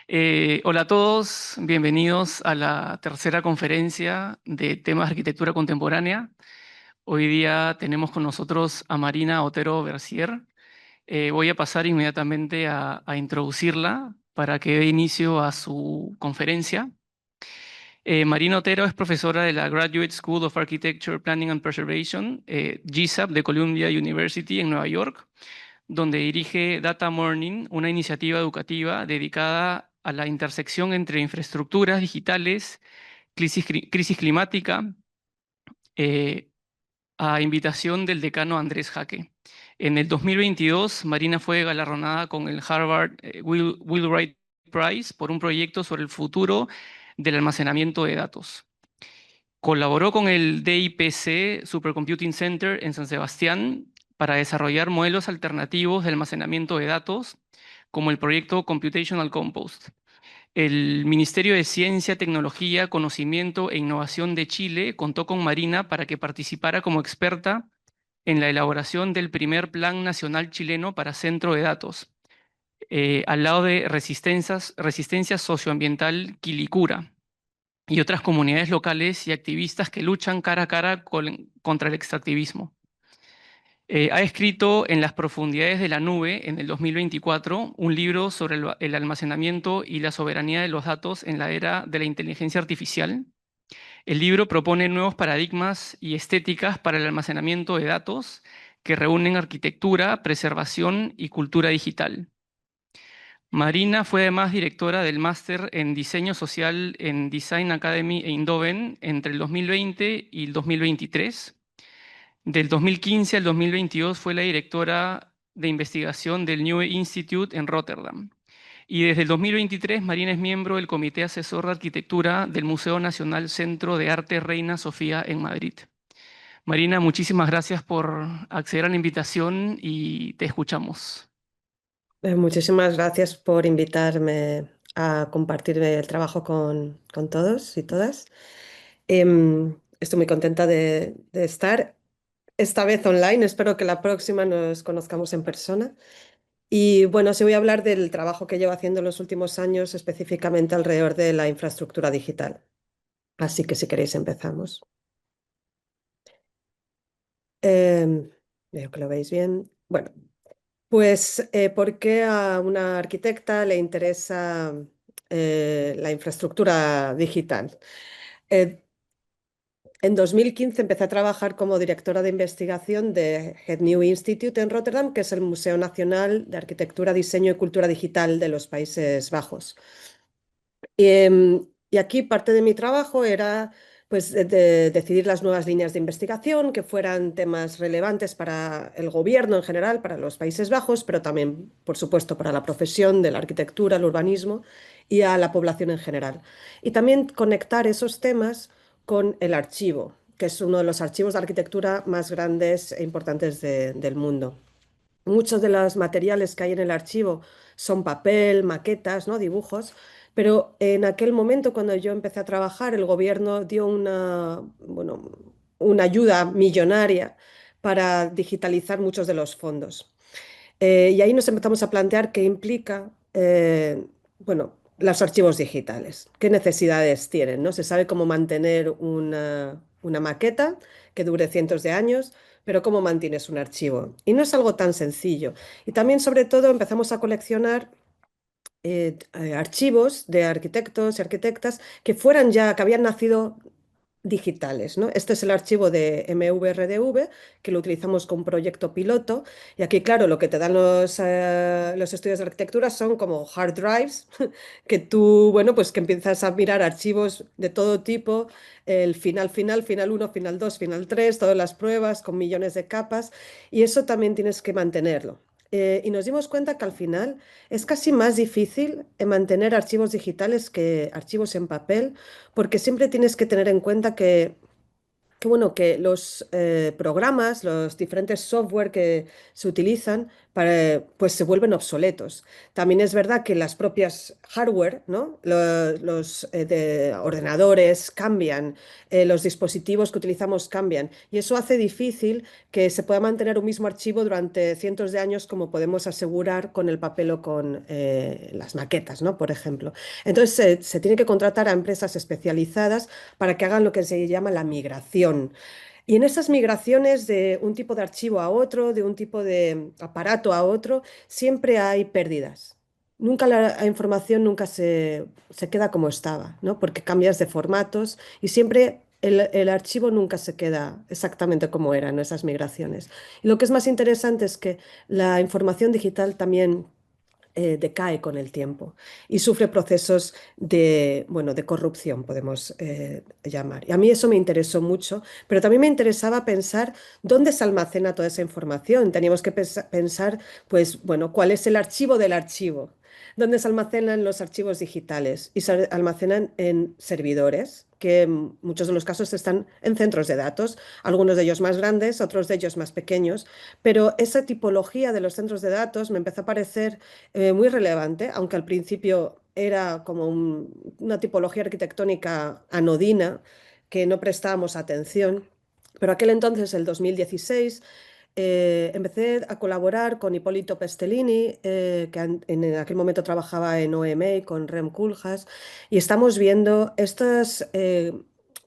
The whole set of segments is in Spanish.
Hola a todos, bienvenidos a la tercera conferencia de temas de arquitectura contemporánea. Hoy día tenemos con nosotros a Marina Otero Bercier. Voy a pasar inmediatamente a introducirla para que dé inicio a su conferencia. Marina Otero es profesora de la Graduate School of Architecture, Planning and Preservation, GSAP de Columbia University en Nueva York, donde dirige Data Morning, una iniciativa educativa dedicada a la intersección entre infraestructuras digitales, crisis climática, eh, a invitación del decano Andrés Jaque. En el 2022, Marina fue galardonada con el Harvard Wheelwright Prize por un proyecto sobre el futuro del almacenamiento de datos. Colaboró con el DIPC Supercomputing Center en San Sebastián para desarrollar modelos alternativos de almacenamiento de datos, como el proyecto Computational Compost. El Ministerio de Ciencia, Tecnología, Conocimiento e Innovación de Chile contó con Marina para que participara como experta en la elaboración del primer Plan Nacional Chileno para Centro de Datos, al lado de Resistencia Socioambiental Quilicura y otras comunidades locales y activistas que luchan cara a cara contra el extractivismo. Ha escrito En las profundidades de la nube, en el 2024, un libro sobre el almacenamiento y la soberanía de los datos en la era de la inteligencia artificial. El libro propone nuevos paradigmas y estéticas para el almacenamiento de datos que reúnen arquitectura, preservación y cultura digital. Marina fue además directora del máster en Diseño Social en Design Academy Eindhoven entre el 2020 y el 2023. Del 2015 al 2022 fue la directora de investigación del New Institute en Rotterdam. Y desde el 2023, Marina es miembro del Comité Asesor de Arquitectura del Museo Nacional Centro de Arte Reina Sofía en Madrid. Marina, muchísimas gracias por acceder a la invitación y te escuchamos. Muchísimas gracias por invitarme a compartir el trabajo con todos y todas. Estoy muy contenta de estar esta vez online. Espero que la próxima nos conozcamos en persona. Y bueno, sí voy a hablar del trabajo que llevo haciendo en los últimos años, específicamente alrededor de la infraestructura digital. Así que si queréis empezamos. Em, Veo que lo veis bien. Bueno, pues, ¿por qué a una arquitecta le interesa la infraestructura digital? Eh, en 2015 empecé a trabajar como directora de investigación de Het Nieuw Institute en Rotterdam, que es el Museo Nacional de Arquitectura, Diseño y Cultura Digital de los Países Bajos. Y aquí parte de mi trabajo era pues, de decidir las nuevas líneas de investigación que fueran temas relevantes para el gobierno en general, para los Países Bajos, pero también, por supuesto, para la profesión de la arquitectura, el urbanismo y a la población en general. Y también conectar esos temas con el archivo, que es uno de los archivos de arquitectura más grandes e importantes del mundo. Muchos de los materiales que hay en el archivo son papel, maquetas, ¿no? Dibujos, pero en aquel momento cuando yo empecé a trabajar, el gobierno dio bueno, una ayuda millonaria para digitalizar muchos de los fondos. Y ahí nos empezamos a plantear qué implica, bueno, los archivos digitales, qué necesidades tienen, ¿no? Se sabe cómo mantener una maqueta que dure cientos de años, pero cómo mantienes un archivo. Y no es algo tan sencillo. Y también, sobre todo, empezamos a coleccionar archivos de arquitectos y arquitectas que fueran ya, que habían nacido digitales, ¿no? Este es el archivo de MVRDV, que lo utilizamos con un proyecto piloto. Y aquí, claro, lo que te dan los estudios de arquitectura son como hard drives, que tú, bueno, pues que empiezas a mirar archivos de todo tipo, el final 1, final 2, final 3, todas las pruebas con millones de capas, y eso también tienes que mantenerlo. Y nos dimos cuenta que al final es casi más difícil mantener archivos digitales que archivos en papel, porque siempre tienes que tener en cuenta que los programas, los diferentes software que se utilizan pues se vuelven obsoletos. También es verdad que las propias hardware, ¿no? Los ordenadores cambian, los dispositivos que utilizamos cambian y eso hace difícil que se pueda mantener un mismo archivo durante cientos de años como podemos asegurar con el papel o con las maquetas, ¿no? Por ejemplo. Entonces se tiene que contratar a empresas especializadas para que hagan lo que se llama la migración. Y en esas migraciones de un tipo de archivo a otro, de un tipo de aparato a otro, siempre hay pérdidas. Nunca la información nunca se queda como estaba, ¿no? Porque cambias de formatos y siempre el archivo nunca se queda exactamente como era en esas migraciones. Y lo que es más interesante es que la información digital también decae con el tiempo y sufre procesos de, bueno, de corrupción, podemos llamar. Y a mí eso me interesó mucho, pero también me interesaba pensar dónde se almacena toda esa información. Teníamos que pensar, pues, bueno, cuál es el archivo del archivo, dónde se almacenan los archivos digitales y se almacenan en servidores que en muchos de los casos están en centros de datos, algunos de ellos más grandes, otros de ellos más pequeños, pero esa tipología de los centros de datos me empezó a parecer muy relevante, aunque al principio era como una tipología arquitectónica anodina que no prestábamos atención. Pero aquel entonces, el 2016, empecé a colaborar con Hipólito Pestellini, que en aquel momento trabajaba en OMA con Rem Koolhaas, y estamos viendo estos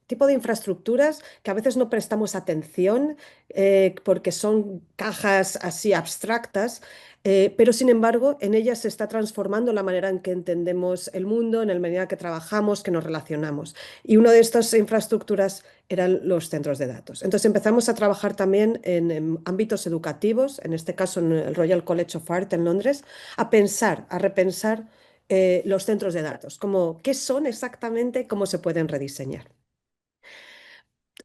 tipo de infraestructuras que a veces no prestamos atención porque son cajas así abstractas, pero sin embargo en ellas se está transformando la manera en que entendemos el mundo, en la manera que trabajamos, que nos relacionamos. Y una de estas infraestructuras eran los centros de datos. Entonces empezamos a trabajar también en ámbitos educativos, en este caso en el Royal College of Art en Londres, a pensar, a repensar los centros de datos, como qué son exactamente, cómo se pueden rediseñar.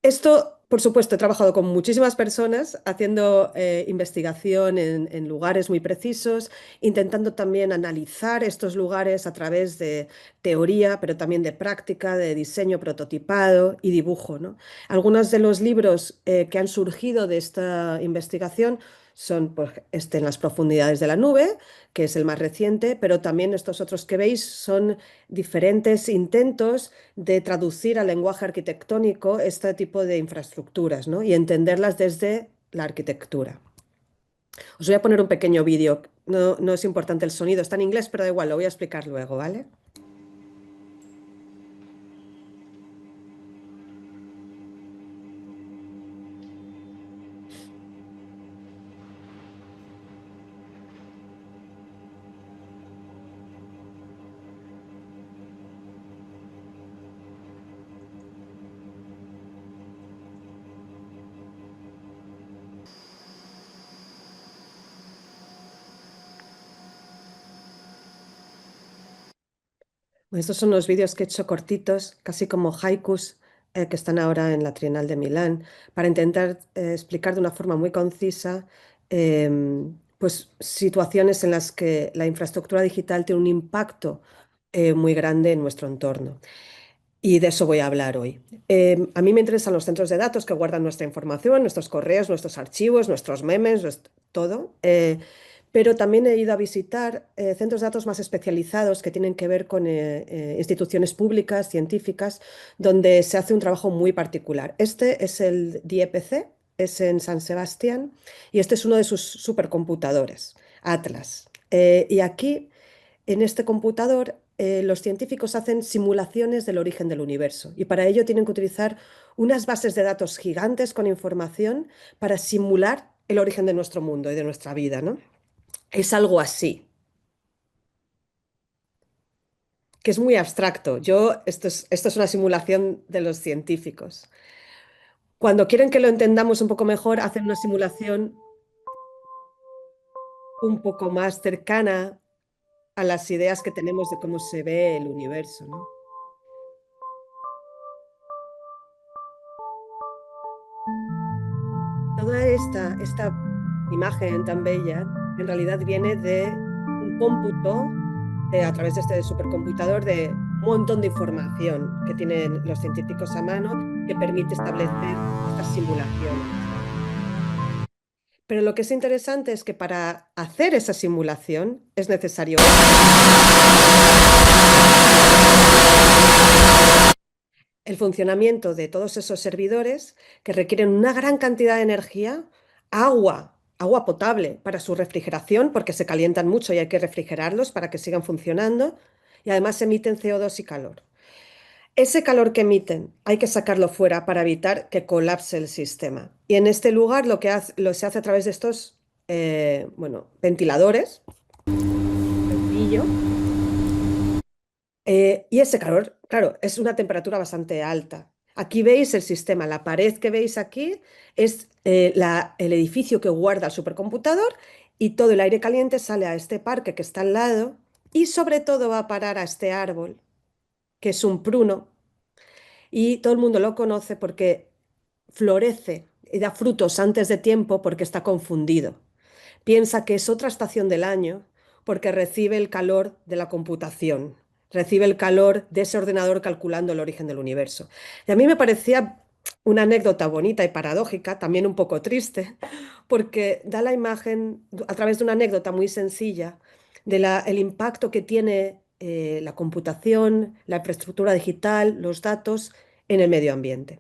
Esto, por supuesto, he trabajado con muchísimas personas haciendo investigación en lugares muy precisos, intentando también analizar estos lugares a través de teoría, pero también de práctica, de diseño prototipado y dibujo, ¿no? Algunos de los libros que han surgido de esta investigación son pues, En las profundidades de la nube, que es el más reciente, pero también estos otros que veis son diferentes intentos de traducir al lenguaje arquitectónico este tipo de infraestructuras, ¿no? Y entenderlas desde la arquitectura. Os voy a poner un pequeño vídeo. No, no es importante el sonido, está en inglés, pero da igual, lo voy a explicar luego, ¿vale? Bueno, estos son los vídeos que he hecho cortitos, casi como haikus, que están ahora en la Trienal de Milán, para intentar explicar de una forma muy concisa pues, situaciones en las que la infraestructura digital tiene un impacto muy grande en nuestro entorno. Y de eso voy a hablar hoy. A mí me interesan los centros de datos que guardan nuestra información, nuestros correos, nuestros archivos, nuestros memes, todo. Pero también he ido a visitar centros de datos más especializados que tienen que ver con instituciones públicas, científicas, donde se hace un trabajo muy particular. Este es el DIEPC, es en San Sebastián, y este es uno de sus supercomputadores, Atlas. Y aquí en este computador, los científicos hacen simulaciones del origen del universo y para ello tienen que utilizar unas bases de datos gigantes con información para simular el origen de nuestro mundo y de nuestra vida, ¿no? Es algo así, que es muy abstracto. Esto es una simulación de los científicos. Cuando quieren que lo entendamos un poco mejor, hacen una simulación un poco más cercana a las ideas que tenemos de cómo se ve el universo, ¿no? Toda esta imagen tan bella en realidad viene de un cómputo a través de este supercomputador de un montón de información que tienen los científicos a mano que permite establecer estas simulaciones. Pero lo que es interesante es que para hacer esa simulación es necesario el funcionamiento de todos esos servidores que requieren una gran cantidad de energía, agua potable para su refrigeración, porque se calientan mucho y hay que refrigerarlos para que sigan funcionando, y además emiten CO2 y calor. Ese calor que emiten hay que sacarlo fuera para evitar que colapse el sistema. Y en este lugar se hace a través de estos bueno, ventiladores, sencillo. Y ese calor, claro, es una temperatura bastante alta. Aquí veis el sistema, la pared que veis aquí es el edificio que guarda el supercomputador y todo el aire caliente sale a este parque que está al lado y sobre todo va a parar a este árbol, que es un pruno, y todo el mundo lo conoce porque florece y da frutos antes de tiempo porque está confundido. Piensa que es otra estación del año porque recibe el calor de la computación, recibe el calor de ese ordenador calculando el origen del universo. Y a mí me parecía una anécdota bonita y paradójica, también un poco triste, porque da la imagen, a través de una anécdota muy sencilla, el impacto que tiene la computación, la infraestructura digital, los datos en el medio ambiente.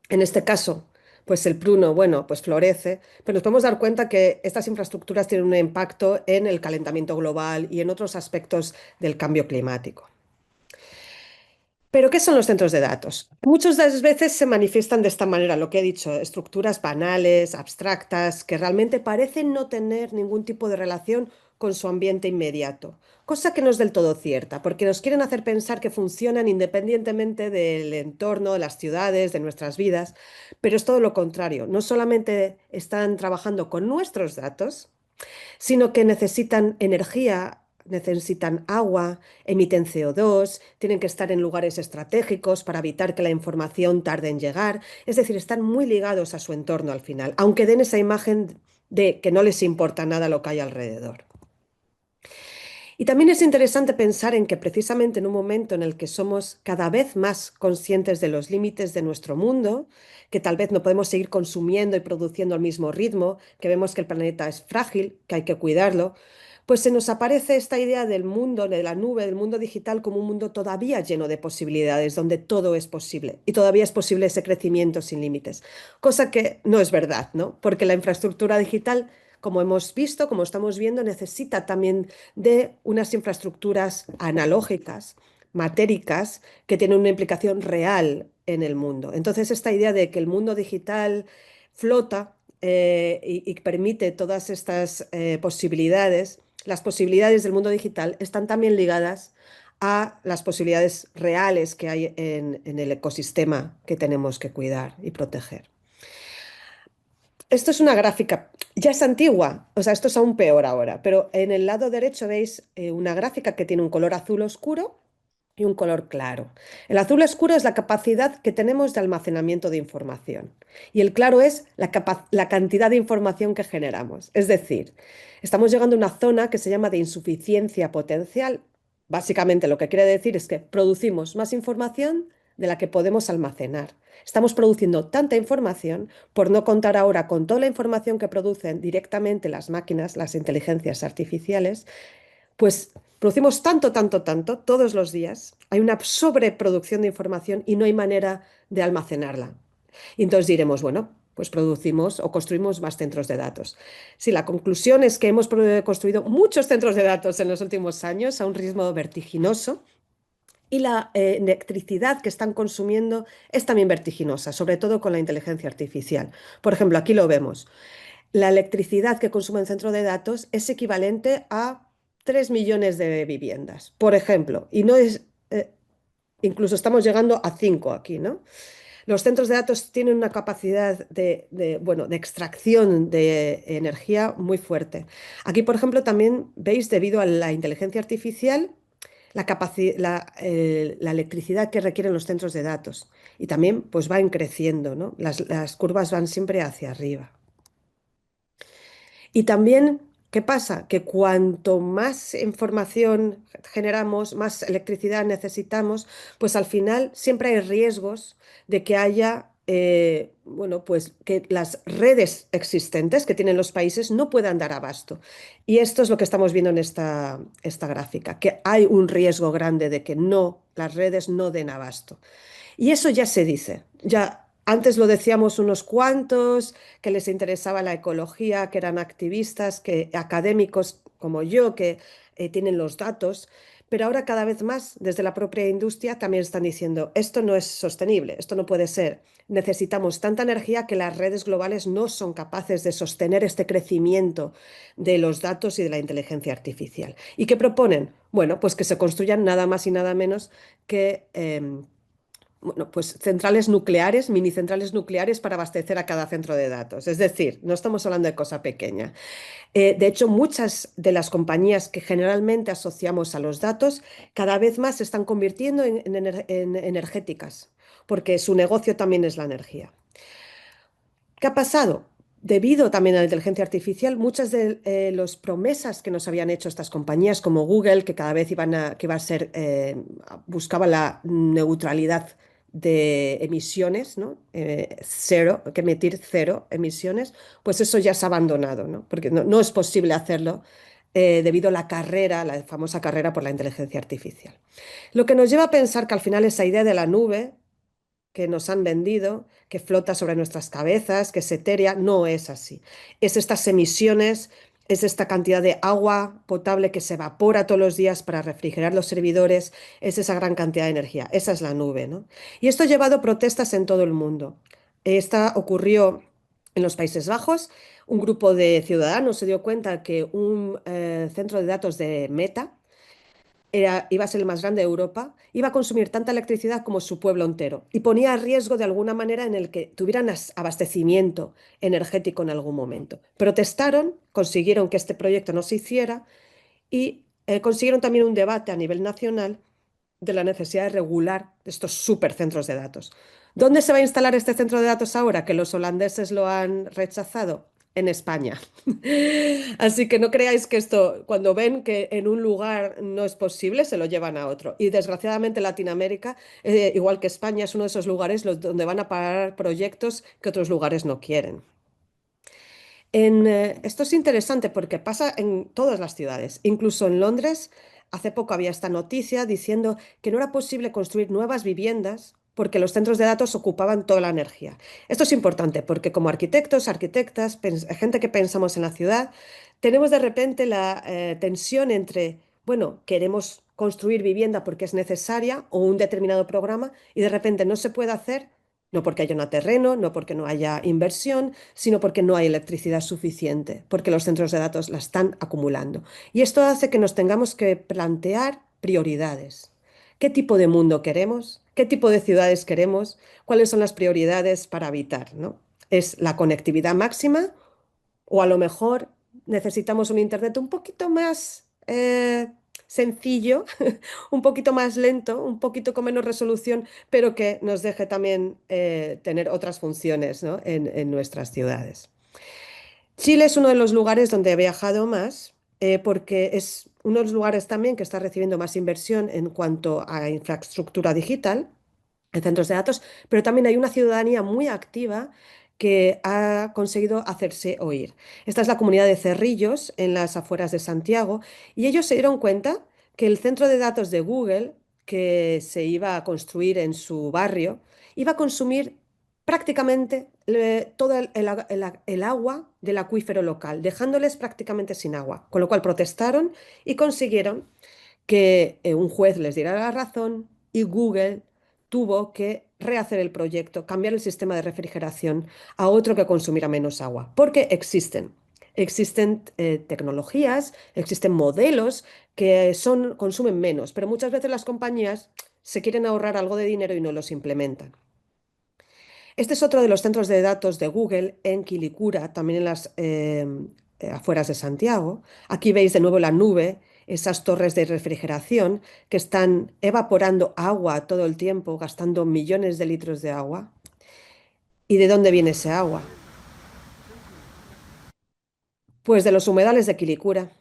En este caso, pues el pruno, bueno, pues florece, pero nos podemos dar cuenta que estas infraestructuras tienen un impacto en el calentamiento global y en otros aspectos del cambio climático. Pero, ¿qué son los centros de datos? Muchas de las veces se manifiestan de esta manera, lo que he dicho, estructuras banales, abstractas, que realmente parecen no tener ningún tipo de relación con su ambiente inmediato, cosa que no es del todo cierta, porque nos quieren hacer pensar que funcionan independientemente del entorno, de las ciudades, de nuestras vidas, pero es todo lo contrario. No solamente están trabajando con nuestros datos, sino que necesitan energía, necesitan agua, emiten CO2, tienen que estar en lugares estratégicos para evitar que la información tarde en llegar. Es decir, están muy ligados a su entorno al final, aunque den esa imagen de que no les importa nada lo que hay alrededor. Y también es interesante pensar en que precisamente en un momento en el que somos cada vez más conscientes de los límites de nuestro mundo, que tal vez no podemos seguir consumiendo y produciendo al mismo ritmo, que vemos que el planeta es frágil, que hay que cuidarlo, pues se nos aparece esta idea del mundo, de la nube, del mundo digital como un mundo todavía lleno de posibilidades, donde todo es posible y todavía es posible ese crecimiento sin límites, cosa que no es verdad, ¿no? Porque la infraestructura digital, como hemos visto, como estamos viendo, necesita también de unas infraestructuras analógicas, matéricas, que tienen una implicación real en el mundo. Entonces, esta idea de que el mundo digital flota y permite todas estas posibilidades, las posibilidades del mundo digital están también ligadas a las posibilidades reales que hay en el ecosistema que tenemos que cuidar y proteger. Esto es una gráfica, ya es antigua, o sea, esto es aún peor ahora, pero en el lado derecho veis una gráfica que tiene un color azul oscuro y un color claro. El azul oscuro es la capacidad que tenemos de almacenamiento de información y el claro es la cantidad de información que generamos. Es decir, estamos llegando a una zona que se llama de insuficiencia potencial. Básicamente lo que quiere decir es que producimos más información de la que podemos almacenar. Estamos produciendo tanta información, por no contar ahora con toda la información que producen directamente las máquinas, las inteligencias artificiales, pues producimos tanto, tanto, tanto todos los días. Hay una sobreproducción de información y no hay manera de almacenarla. Y entonces diremos, bueno, pues producimos o construimos más centros de datos. Sí, la conclusión es que hemos construido muchos centros de datos en los últimos años a un ritmo vertiginoso y la electricidad que están consumiendo es también vertiginosa, sobre todo con la inteligencia artificial. Por ejemplo, aquí lo vemos. La electricidad que consume el centro de datos es equivalente a 3 millones de viviendas, por ejemplo, y no es, incluso estamos llegando a 5 aquí, ¿no? Los centros de datos tienen una capacidad bueno, de extracción de energía muy fuerte. Aquí, por ejemplo, también veis, debido a la inteligencia artificial, la electricidad que requieren los centros de datos. Y también pues van creciendo, ¿no? Las curvas van siempre hacia arriba. Y también, ¿qué pasa? Que cuanto más información generamos, más electricidad necesitamos, pues al final siempre hay riesgos de que haya bueno, pues que las redes existentes que tienen los países no puedan dar abasto. Y esto es lo que estamos viendo en esta gráfica, que hay un riesgo grande de que no, las redes no den abasto. Y eso ya se dice. Ya antes lo decíamos unos cuantos que les interesaba la ecología, que eran activistas, que académicos como yo, que tienen los datos, pero ahora cada vez más desde la propia industria también están diciendo, esto no es sostenible, esto no puede ser. Necesitamos tanta energía que las redes globales no son capaces de sostener este crecimiento de los datos y de la inteligencia artificial. ¿Y qué proponen? Bueno, pues que se construyan nada más y nada menos que bueno, pues centrales nucleares, mini centrales nucleares para abastecer a cada centro de datos. Es decir, no estamos hablando de cosa pequeña. De hecho, muchas de las compañías que generalmente asociamos a los datos cada vez más se están convirtiendo en energéticas, porque su negocio también es la energía. ¿Qué ha pasado? Debido también a la inteligencia artificial, muchas de las promesas que nos habían hecho estas compañías como Google, que cada vez que iba a ser, buscaba la neutralidad de emisiones, ¿no? Cero, que emitir cero emisiones, pues eso ya se ha abandonado, ¿no? Porque no es posible hacerlo debido a la carrera, la famosa carrera por la inteligencia artificial. Lo que nos lleva a pensar que al final esa idea de la nube que nos han vendido, que flota sobre nuestras cabezas, que es etérea, no es así. Es estas emisiones, es esta cantidad de agua potable que se evapora todos los días para refrigerar los servidores, es esa gran cantidad de energía. Esa es la nube, ¿no? Y esto ha llevado a protestas en todo el mundo. Esta ocurrió en los Países Bajos. Un grupo de ciudadanos se dio cuenta que un centro de datos de Meta, iba a ser el más grande de Europa, iba a consumir tanta electricidad como su pueblo entero y ponía a riesgo de alguna manera en el que tuvieran abastecimiento energético en algún momento. Protestaron, consiguieron que este proyecto no se hiciera y consiguieron también un debate a nivel nacional de la necesidad de regular estos supercentros de datos. ¿Dónde se va a instalar este centro de datos ahora? Que los holandeses lo han rechazado. En España. Así que no creáis que esto, cuando ven que en un lugar no es posible, se lo llevan a otro. Y desgraciadamente Latinoamérica, igual que España, es uno de esos lugares donde van a parar proyectos que otros lugares no quieren. Esto es interesante porque pasa en todas las ciudades, incluso en Londres. Hace poco había esta noticia diciendo que no era posible construir nuevas viviendas porque los centros de datos ocupaban toda la energía. Esto es importante porque como arquitectos, arquitectas, gente que pensamos en la ciudad, tenemos de repente la tensión entre, bueno, queremos construir vivienda porque es necesaria o un determinado programa y de repente no se puede hacer, no porque haya un terreno, no porque no haya inversión, sino porque no hay electricidad suficiente, porque los centros de datos la están acumulando. Y esto hace que nos tengamos que plantear prioridades. ¿Qué tipo de mundo queremos? ¿Qué tipo de ciudades queremos? ¿Cuáles son las prioridades para habitar, ¿no? ¿Es la conectividad máxima o a lo mejor necesitamos un internet un poquito más sencillo, un poquito más lento, un poquito con menos resolución, pero que nos deje también tener otras funciones, ¿no? en nuestras ciudades? Chile es uno de los lugares donde he viajado más, porque es uno de los lugares también que está recibiendo más inversión en cuanto a infraestructura digital, en centros de datos, pero también hay una ciudadanía muy activa que ha conseguido hacerse oír. Esta es la comunidad de Cerrillos, en las afueras de Santiago, y ellos se dieron cuenta que el centro de datos de Google, que se iba a construir en su barrio, iba a consumir prácticamente todo el agua del acuífero local, dejándoles prácticamente sin agua, con lo cual protestaron y consiguieron que un juez les diera la razón y Google tuvo que rehacer el proyecto, cambiar el sistema de refrigeración a otro que consumiera menos agua, porque existen tecnologías, existen modelos que consumen menos, pero muchas veces las compañías se quieren ahorrar algo de dinero y no los implementan. Este es otro de los centros de datos de Google en Quilicura, también en las afueras de Santiago. Aquí veis de nuevo la nube, esas torres de refrigeración que están evaporando agua todo el tiempo, gastando millones de litros de agua. ¿Y de dónde viene ese agua? Pues de los humedales de Quilicura.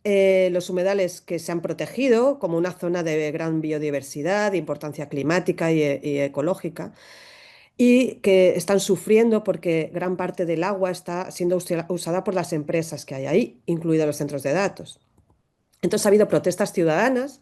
Los humedales que se han protegido como una zona de gran biodiversidad, de importancia climática y ecológica. y que están sufriendo porque gran parte del agua está siendo usada por las empresas que hay ahí, incluidos los centros de datos. Entonces ha habido protestas ciudadanas,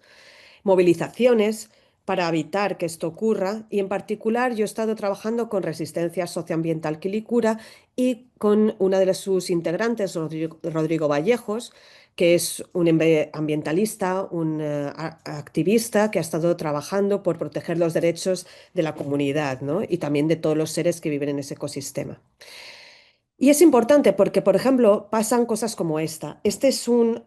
movilizaciones para evitar que esto ocurra y en particular yo he estado trabajando con Resistencia Socioambiental Quilicura y con una de sus integrantes, Rodrigo Vallejos, que es un ambientalista, un activista que ha estado trabajando por proteger los derechos de la comunidad, ¿no? Y también de todos los seres que viven en ese ecosistema. Y es importante porque, por ejemplo, pasan cosas como esta. Este es un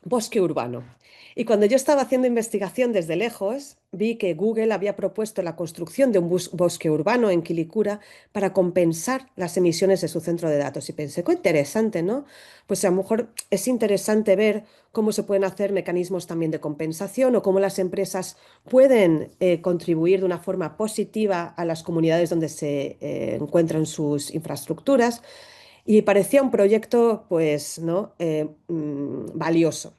bosque urbano. Y cuando yo estaba haciendo investigación desde lejos, vi que Google había propuesto la construcción de un bosque urbano en Quilicura para compensar las emisiones de su centro de datos. Y pensé, qué interesante, ¿no? Pues a lo mejor es interesante ver cómo se pueden hacer mecanismos también de compensación o cómo las empresas pueden contribuir de una forma positiva a las comunidades donde se encuentran sus infraestructuras. Y parecía un proyecto, pues, ¿no? Valioso.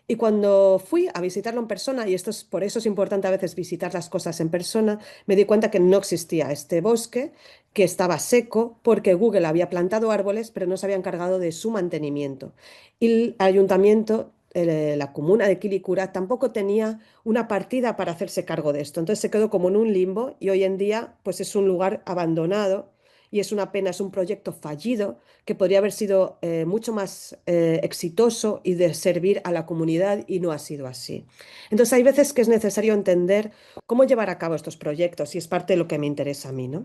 Y cuando fui a visitarlo en persona, y por eso es importante a veces visitar las cosas en persona, me di cuenta que no existía este bosque, que estaba seco, porque Google había plantado árboles, pero no se había encargado de su mantenimiento. Y el ayuntamiento, la comuna de Quilicura, tampoco tenía una partida para hacerse cargo de esto. Entonces se quedó como en un limbo y hoy en día, pues es un lugar abandonado. Y es una pena, es un proyecto fallido que podría haber sido mucho más exitoso y de servir a la comunidad y no ha sido así. Entonces hay veces que es necesario entender cómo llevar a cabo estos proyectos y es parte de lo que me interesa a mí, ¿no?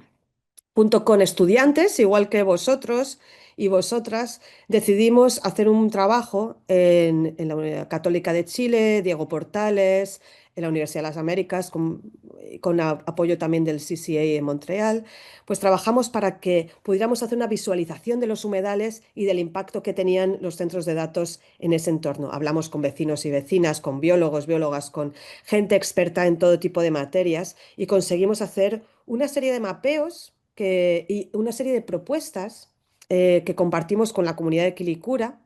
Junto con estudiantes, igual que vosotros y vosotras, decidimos hacer un trabajo en la Universidad Católica de Chile, Diego Portales, en la Universidad de las Américas, con apoyo también del CCA en Montreal, pues trabajamos para que pudiéramos hacer una visualización de los humedales y del impacto que tenían los centros de datos en ese entorno. Hablamos con vecinos y vecinas, con biólogos, biólogas, con gente experta en todo tipo de materias y conseguimos hacer una serie de mapeos y una serie de propuestas que compartimos con la comunidad de Quilicura.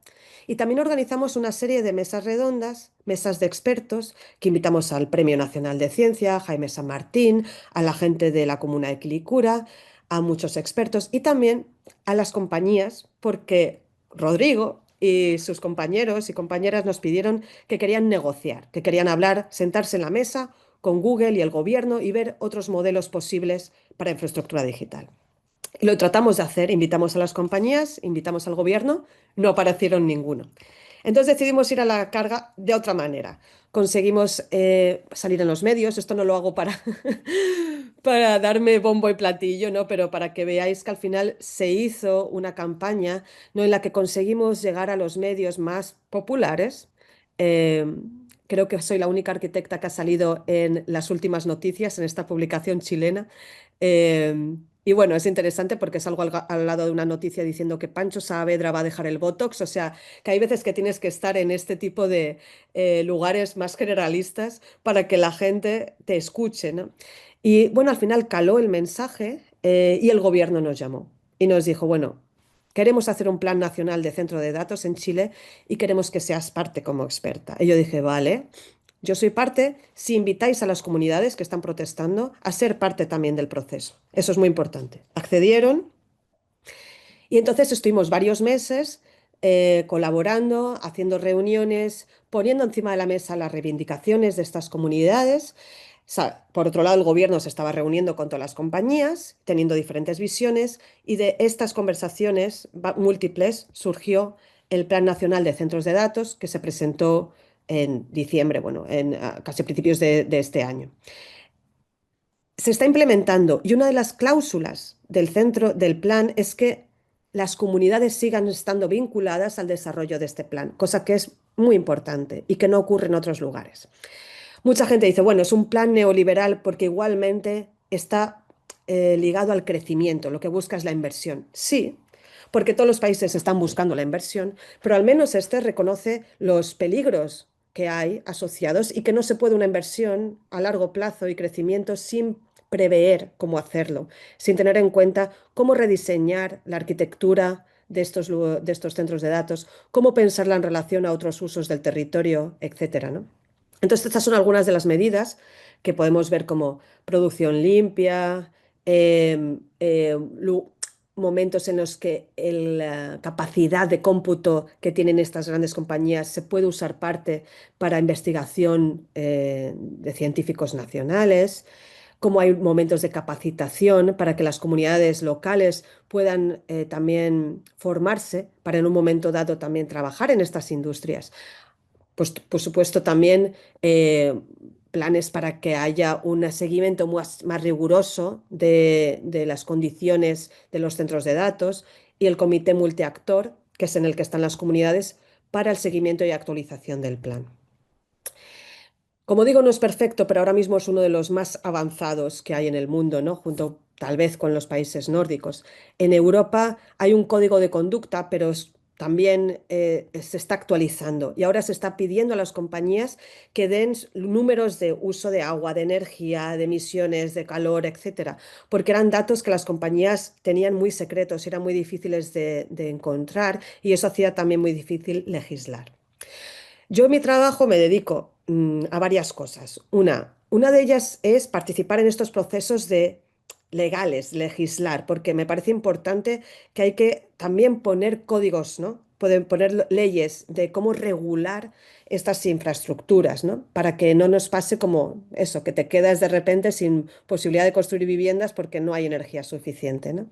Y también organizamos una serie de mesas redondas, mesas de expertos, que invitamos al Premio Nacional de Ciencia, Jaime San Martín, a la gente de la comuna de Quilicura, a muchos expertos y también a las compañías, porque Rodrigo y sus compañeros y compañeras nos pidieron que querían negociar, que querían hablar, sentarse en la mesa con Google y el gobierno y ver otros modelos posibles para infraestructura digital. Y lo tratamos de hacer, invitamos a las compañías, invitamos al gobierno, no aparecieron ninguno. Entonces decidimos ir a la carga de otra manera. Conseguimos salir en los medios, esto no lo hago para, para darme bombo y platillo, ¿no? Pero para que veáis que al final se hizo una campaña, ¿no? En la que conseguimos llegar a los medios más populares. Eh, Creo que soy la única arquitecta que ha salido en las últimas noticias en esta publicación chilena. Y bueno, es interesante porque salgo al lado de una noticia diciendo que Pancho Saavedra va a dejar el Botox, o sea, que hay veces que tienes que estar en este tipo de lugares más generalistas para que la gente te escuche, ¿no? Y bueno, al final caló el mensaje y el gobierno nos llamó y nos dijo, bueno, queremos hacer un plan nacional de centro de datos en Chile y queremos que seas parte como experta. Y yo dije, vale. Yo soy parte si invitáis a las comunidades que están protestando a ser parte también del proceso. Eso es muy importante. Accedieron y entonces estuvimos varios meses colaborando, haciendo reuniones, poniendo encima de la mesa las reivindicaciones de estas comunidades. Por otro lado, el gobierno se estaba reuniendo con todas las compañías, teniendo diferentes visiones, y de estas conversaciones múltiples surgió el Plan Nacional de Centros de Datos, que se presentó en diciembre, bueno, en casi principios de este año. Se está implementando y una de las cláusulas del centro del plan es que las comunidades sigan estando vinculadas al desarrollo de este plan, cosa que es muy importante y que no ocurre en otros lugares. Mucha gente dice, bueno, es un plan neoliberal porque igualmente está ligado al crecimiento, lo que busca es la inversión. Sí, porque todos los países están buscando la inversión, pero al menos este reconoce los peligros que hay asociados y que no se puede una inversión a largo plazo y crecimiento sin prever cómo hacerlo, sin tener en cuenta cómo rediseñar la arquitectura de estos centros de datos, cómo pensarla en relación a otros usos del territorio, etcétera, ¿no? Entonces, estas son algunas de las medidas que podemos ver como producción limpia, em, eh, lu- momentos en los que la capacidad de cómputo que tienen estas grandes compañías se puede usar parte para investigación de científicos nacionales, como hay momentos de capacitación para que las comunidades locales puedan también formarse para en un momento dado también trabajar en estas industrias. Pues, por supuesto, también planes para que haya un seguimiento más riguroso de las condiciones de los centros de datos y el comité multiactor, que es en el que están las comunidades, para el seguimiento y actualización del plan. Como digo, no es perfecto, pero ahora mismo es uno de los más avanzados que hay en el mundo, ¿no? Junto tal vez con los países nórdicos. En Europa hay un código de conducta, pero también se está actualizando y ahora se está pidiendo a las compañías que den números de uso de agua, de energía, de emisiones, de calor, etcétera, porque eran datos que las compañías tenían muy secretos, eran muy difíciles de encontrar y eso hacía también muy difícil legislar. Yo en mi trabajo me dedico a varias cosas. Una de ellas es participar en estos procesos de legales, legislar, porque me parece importante que hay que también poner códigos, ¿no? Pueden poner leyes de cómo regular estas infraestructuras, ¿no? Para que no nos pase como eso, que te quedas de repente sin posibilidad de construir viviendas porque no hay energía suficiente, ¿no?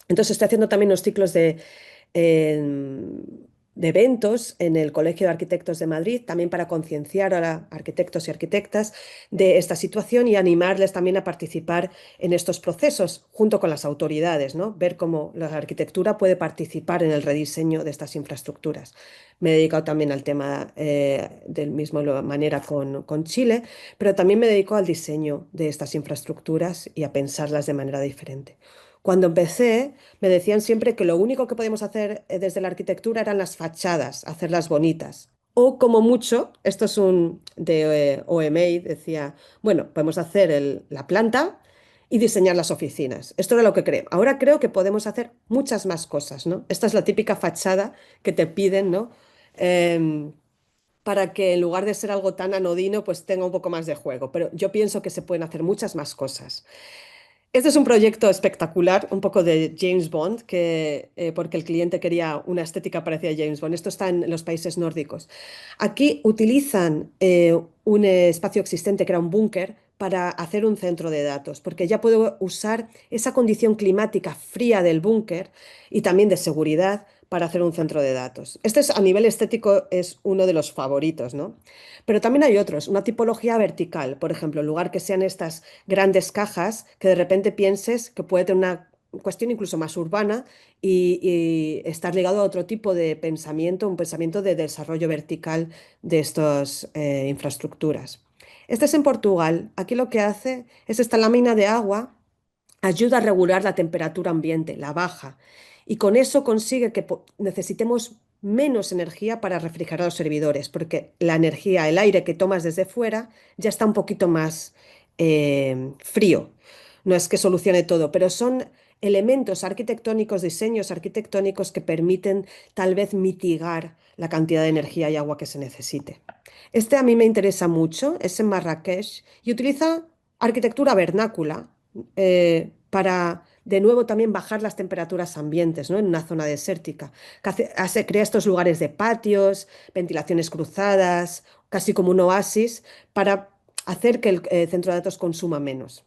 Entonces estoy haciendo también unos ciclos em, de eventos en el Colegio de Arquitectos de Madrid, también para concienciar a arquitectos y arquitectas de esta situación y animarles también a participar en estos procesos junto con las autoridades, ¿no? Ver cómo la arquitectura puede participar en el rediseño de estas infraestructuras. Me he dedicado también al tema del mismo manera con Chile, pero también me dedico al diseño de estas infraestructuras y a pensarlas de manera diferente. Cuando empecé, me decían siempre que lo único que podíamos hacer desde la arquitectura eran las fachadas, hacerlas bonitas. O como mucho, esto es un de OMA, decía, bueno, podemos hacer la planta y diseñar las oficinas. Esto era lo que creo. Ahora creo que podemos hacer muchas más cosas, ¿no? Esta es la típica fachada que te piden, ¿no? Em, para que en lugar de ser algo tan anodino, pues tenga un poco más de juego. Pero yo pienso que se pueden hacer muchas más cosas. Este es un proyecto espectacular, un poco de James Bond, porque el cliente quería una estética parecida a James Bond. Esto está en los países nórdicos. Aquí utilizan un espacio existente que era un búnker para hacer un centro de datos, porque ya puedo usar esa condición climática fría del búnker y también de seguridad para hacer un centro de datos. Este es, a nivel estético es uno de los favoritos, ¿no? Pero también hay otros, una tipología vertical, por ejemplo, en lugar que sean estas grandes cajas, que de repente pienses que puede tener una cuestión incluso más urbana y estar ligado a otro tipo de pensamiento, un pensamiento de desarrollo vertical de estas infraestructuras. Este es en Portugal. Aquí lo que hace es esta lámina de agua ayuda a regular la temperatura ambiente, la baja, y con eso consigue que necesitemos menos energía para refrigerar los servidores, porque la energía, el aire que tomas desde fuera ya está un poquito más frío. No es que solucione todo, pero son elementos arquitectónicos, diseños arquitectónicos que permiten tal vez mitigar la cantidad de energía y agua que se necesite. Este a mí me interesa mucho, es en Marrakech y utiliza arquitectura vernácula para de nuevo también bajar las temperaturas ambientes, ¿no? En una zona desértica. Crea estos lugares de patios, ventilaciones cruzadas, casi como un oasis, para hacer que el centro de datos consuma menos.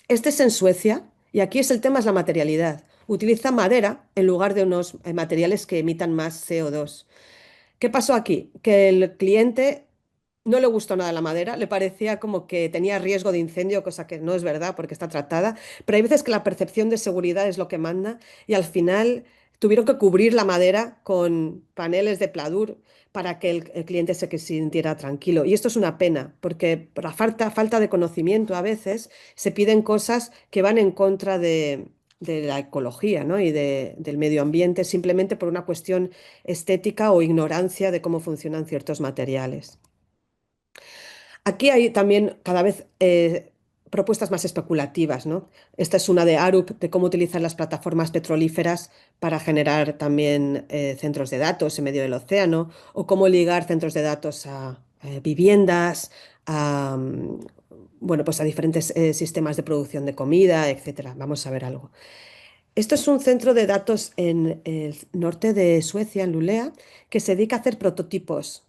Este es en Suecia y aquí es el tema es la materialidad. Utiliza madera en lugar de unos materiales que emitan más CO2. ¿Qué pasó aquí? Que el cliente no le gustó nada la madera, le parecía como que tenía riesgo de incendio, cosa que no es verdad porque está tratada, pero hay veces que la percepción de seguridad es lo que manda y al final tuvieron que cubrir la madera con paneles de pladur para que el cliente se sintiera tranquilo. Y esto es una pena porque por la falta de conocimiento a veces se piden cosas que van en contra de la ecología, ¿no? y del medio ambiente simplemente por una cuestión estética o ignorancia de cómo funcionan ciertos materiales. Aquí hay también cada vez propuestas más especulativas, ¿no? Esta es una de Arup, de cómo utilizar las plataformas petrolíferas para generar también centros de datos en medio del océano, o cómo ligar centros de datos a viviendas, a bueno, pues a diferentes sistemas de producción de comida, etcétera. Vamos a ver algo. Esto es un centro de datos en el norte de Suecia, en Luleå, que se dedica a hacer prototipos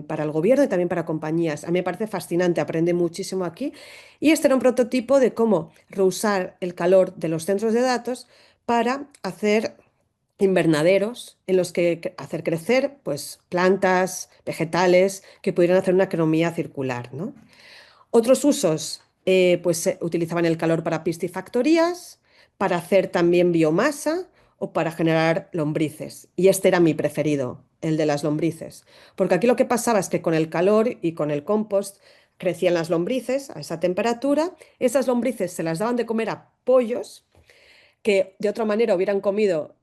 para el gobierno y también para compañías. A mí me parece fascinante, aprende muchísimo aquí. Y este era un prototipo de cómo reusar el calor de los centros de datos para hacer invernaderos en los que hacer crecer pues, plantas, vegetales, que pudieran hacer una economía circular, ¿no? Otros usos, pues utilizaban el calor para piscifactorías, para hacer también biomasa o para generar lombrices. Y este era mi preferido, el de las lombrices. Porque aquí lo que pasaba es que con el calor y con el compost crecían las lombrices a esa temperatura. Esas lombrices se las daban de comer a pollos que de otra manera hubieran tomado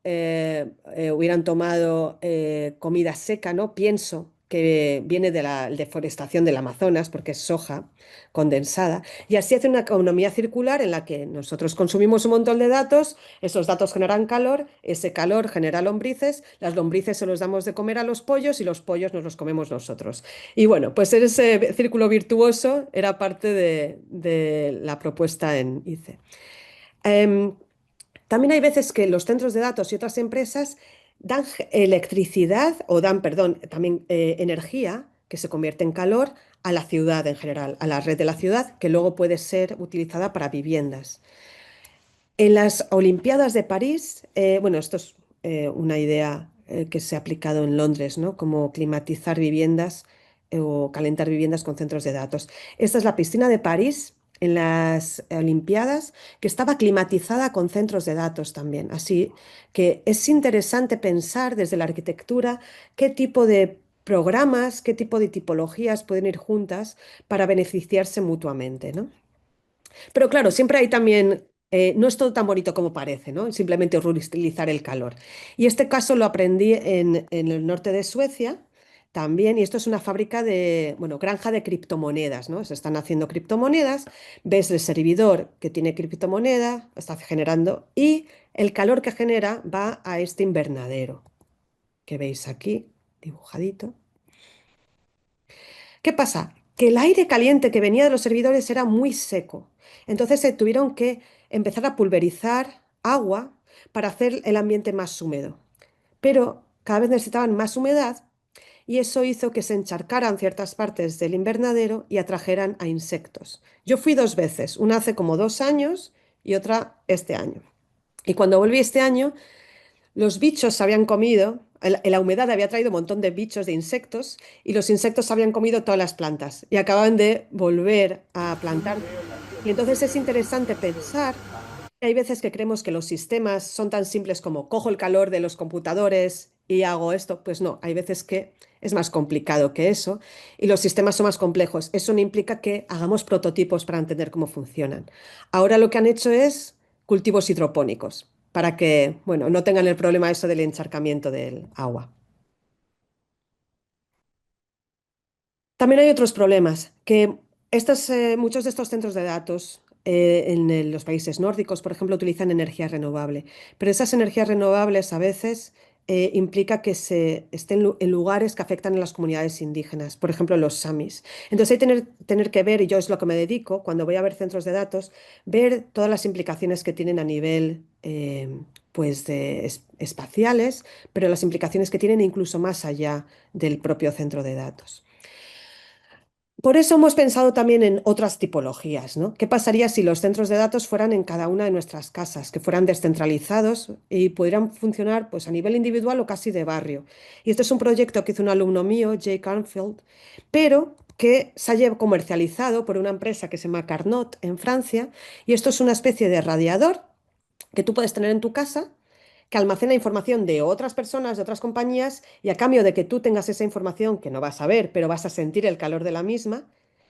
comida seca, ¿no? Pienso que viene de la deforestación del Amazonas, porque es soja condensada, y así hace una economía circular en la que nosotros consumimos un montón de datos, esos datos generan calor, ese calor genera lombrices, las lombrices se los damos de comer a los pollos y los pollos nos los comemos nosotros. Y bueno, pues ese círculo virtuoso era parte de la propuesta en ICE. Em, También hay veces que los centros de datos y otras empresas dan electricidad o dan, perdón, también energía que se convierte en calor a la ciudad en general, a la red de la ciudad, que luego puede ser utilizada para viviendas. En las Olimpiadas de París, bueno, esto es una idea que se ha aplicado en Londres, ¿no? Como climatizar viviendas o calentar viviendas con centros de datos. Esta es la piscina de París en las Olimpiadas, que estaba climatizada con centros de datos también. Así que es interesante pensar desde la arquitectura qué tipo de programas, qué tipo de tipologías pueden ir juntas para beneficiarse mutuamente, ¿no? Pero claro, siempre hay también, no es todo tan bonito como parece, ¿no? Simplemente reutilizar el calor. Y este caso lo aprendí en el norte de Suecia también, y esto es una fábrica de, bueno, granja de criptomonedas, ¿no? Se están haciendo criptomonedas, ves el servidor que tiene criptomoneda, está generando, y el calor que genera va a este invernadero que veis aquí, dibujadito. ¿Qué pasa? Que el aire caliente que venía de los servidores era muy seco. Entonces se tuvieron que empezar a pulverizar agua para hacer el ambiente más húmedo. Pero cada vez necesitaban más humedad y eso hizo que se encharcaran ciertas partes del invernadero y atrajeran a insectos. Yo fui dos veces, una hace como 2 años y otra este año. Y cuando volví este año, los bichos se habían comido, la humedad había traído un montón de bichos, de insectos, y los insectos habían comido todas las plantas y acaban de volver a plantar. Y entonces es interesante pensar que hay veces que creemos que los sistemas son tan simples como cojo el calor de los computadores y hago esto. Pues no, hay veces que es más complicado que eso y los sistemas son más complejos. Eso no implica que hagamos prototipos para entender cómo funcionan. Ahora lo que han hecho es cultivos hidropónicos para que, bueno, no tengan el problema eso del encharcamiento del agua. También hay otros problemas, que muchos de estos centros de datos en los países nórdicos, por ejemplo, utilizan energía renovable, pero esas energías renovables a veces implica que se estén en lugares que afectan a las comunidades indígenas, por ejemplo, los samis. Entonces hay tener que ver, y yo es lo que me dedico, cuando voy a ver centros de datos, ver todas las implicaciones que tienen a nivel pues espaciales, pero las implicaciones que tienen incluso más allá del propio centro de datos. Por eso hemos pensado también en otras tipologías, ¿no? ¿Qué pasaría si los centros de datos fueran en cada una de nuestras casas, que fueran descentralizados y pudieran funcionar pues, a nivel individual o casi de barrio? Y este es un proyecto que hizo un alumno mío, Jake Arnfield, pero que se ha comercializado por una empresa que se llama Carnot en Francia, y esto es una especie de radiador que tú puedes tener en tu casa que almacena información de otras personas, de otras compañías, y a cambio de que tú tengas esa información que no vas a ver, pero vas a sentir el calor de la misma,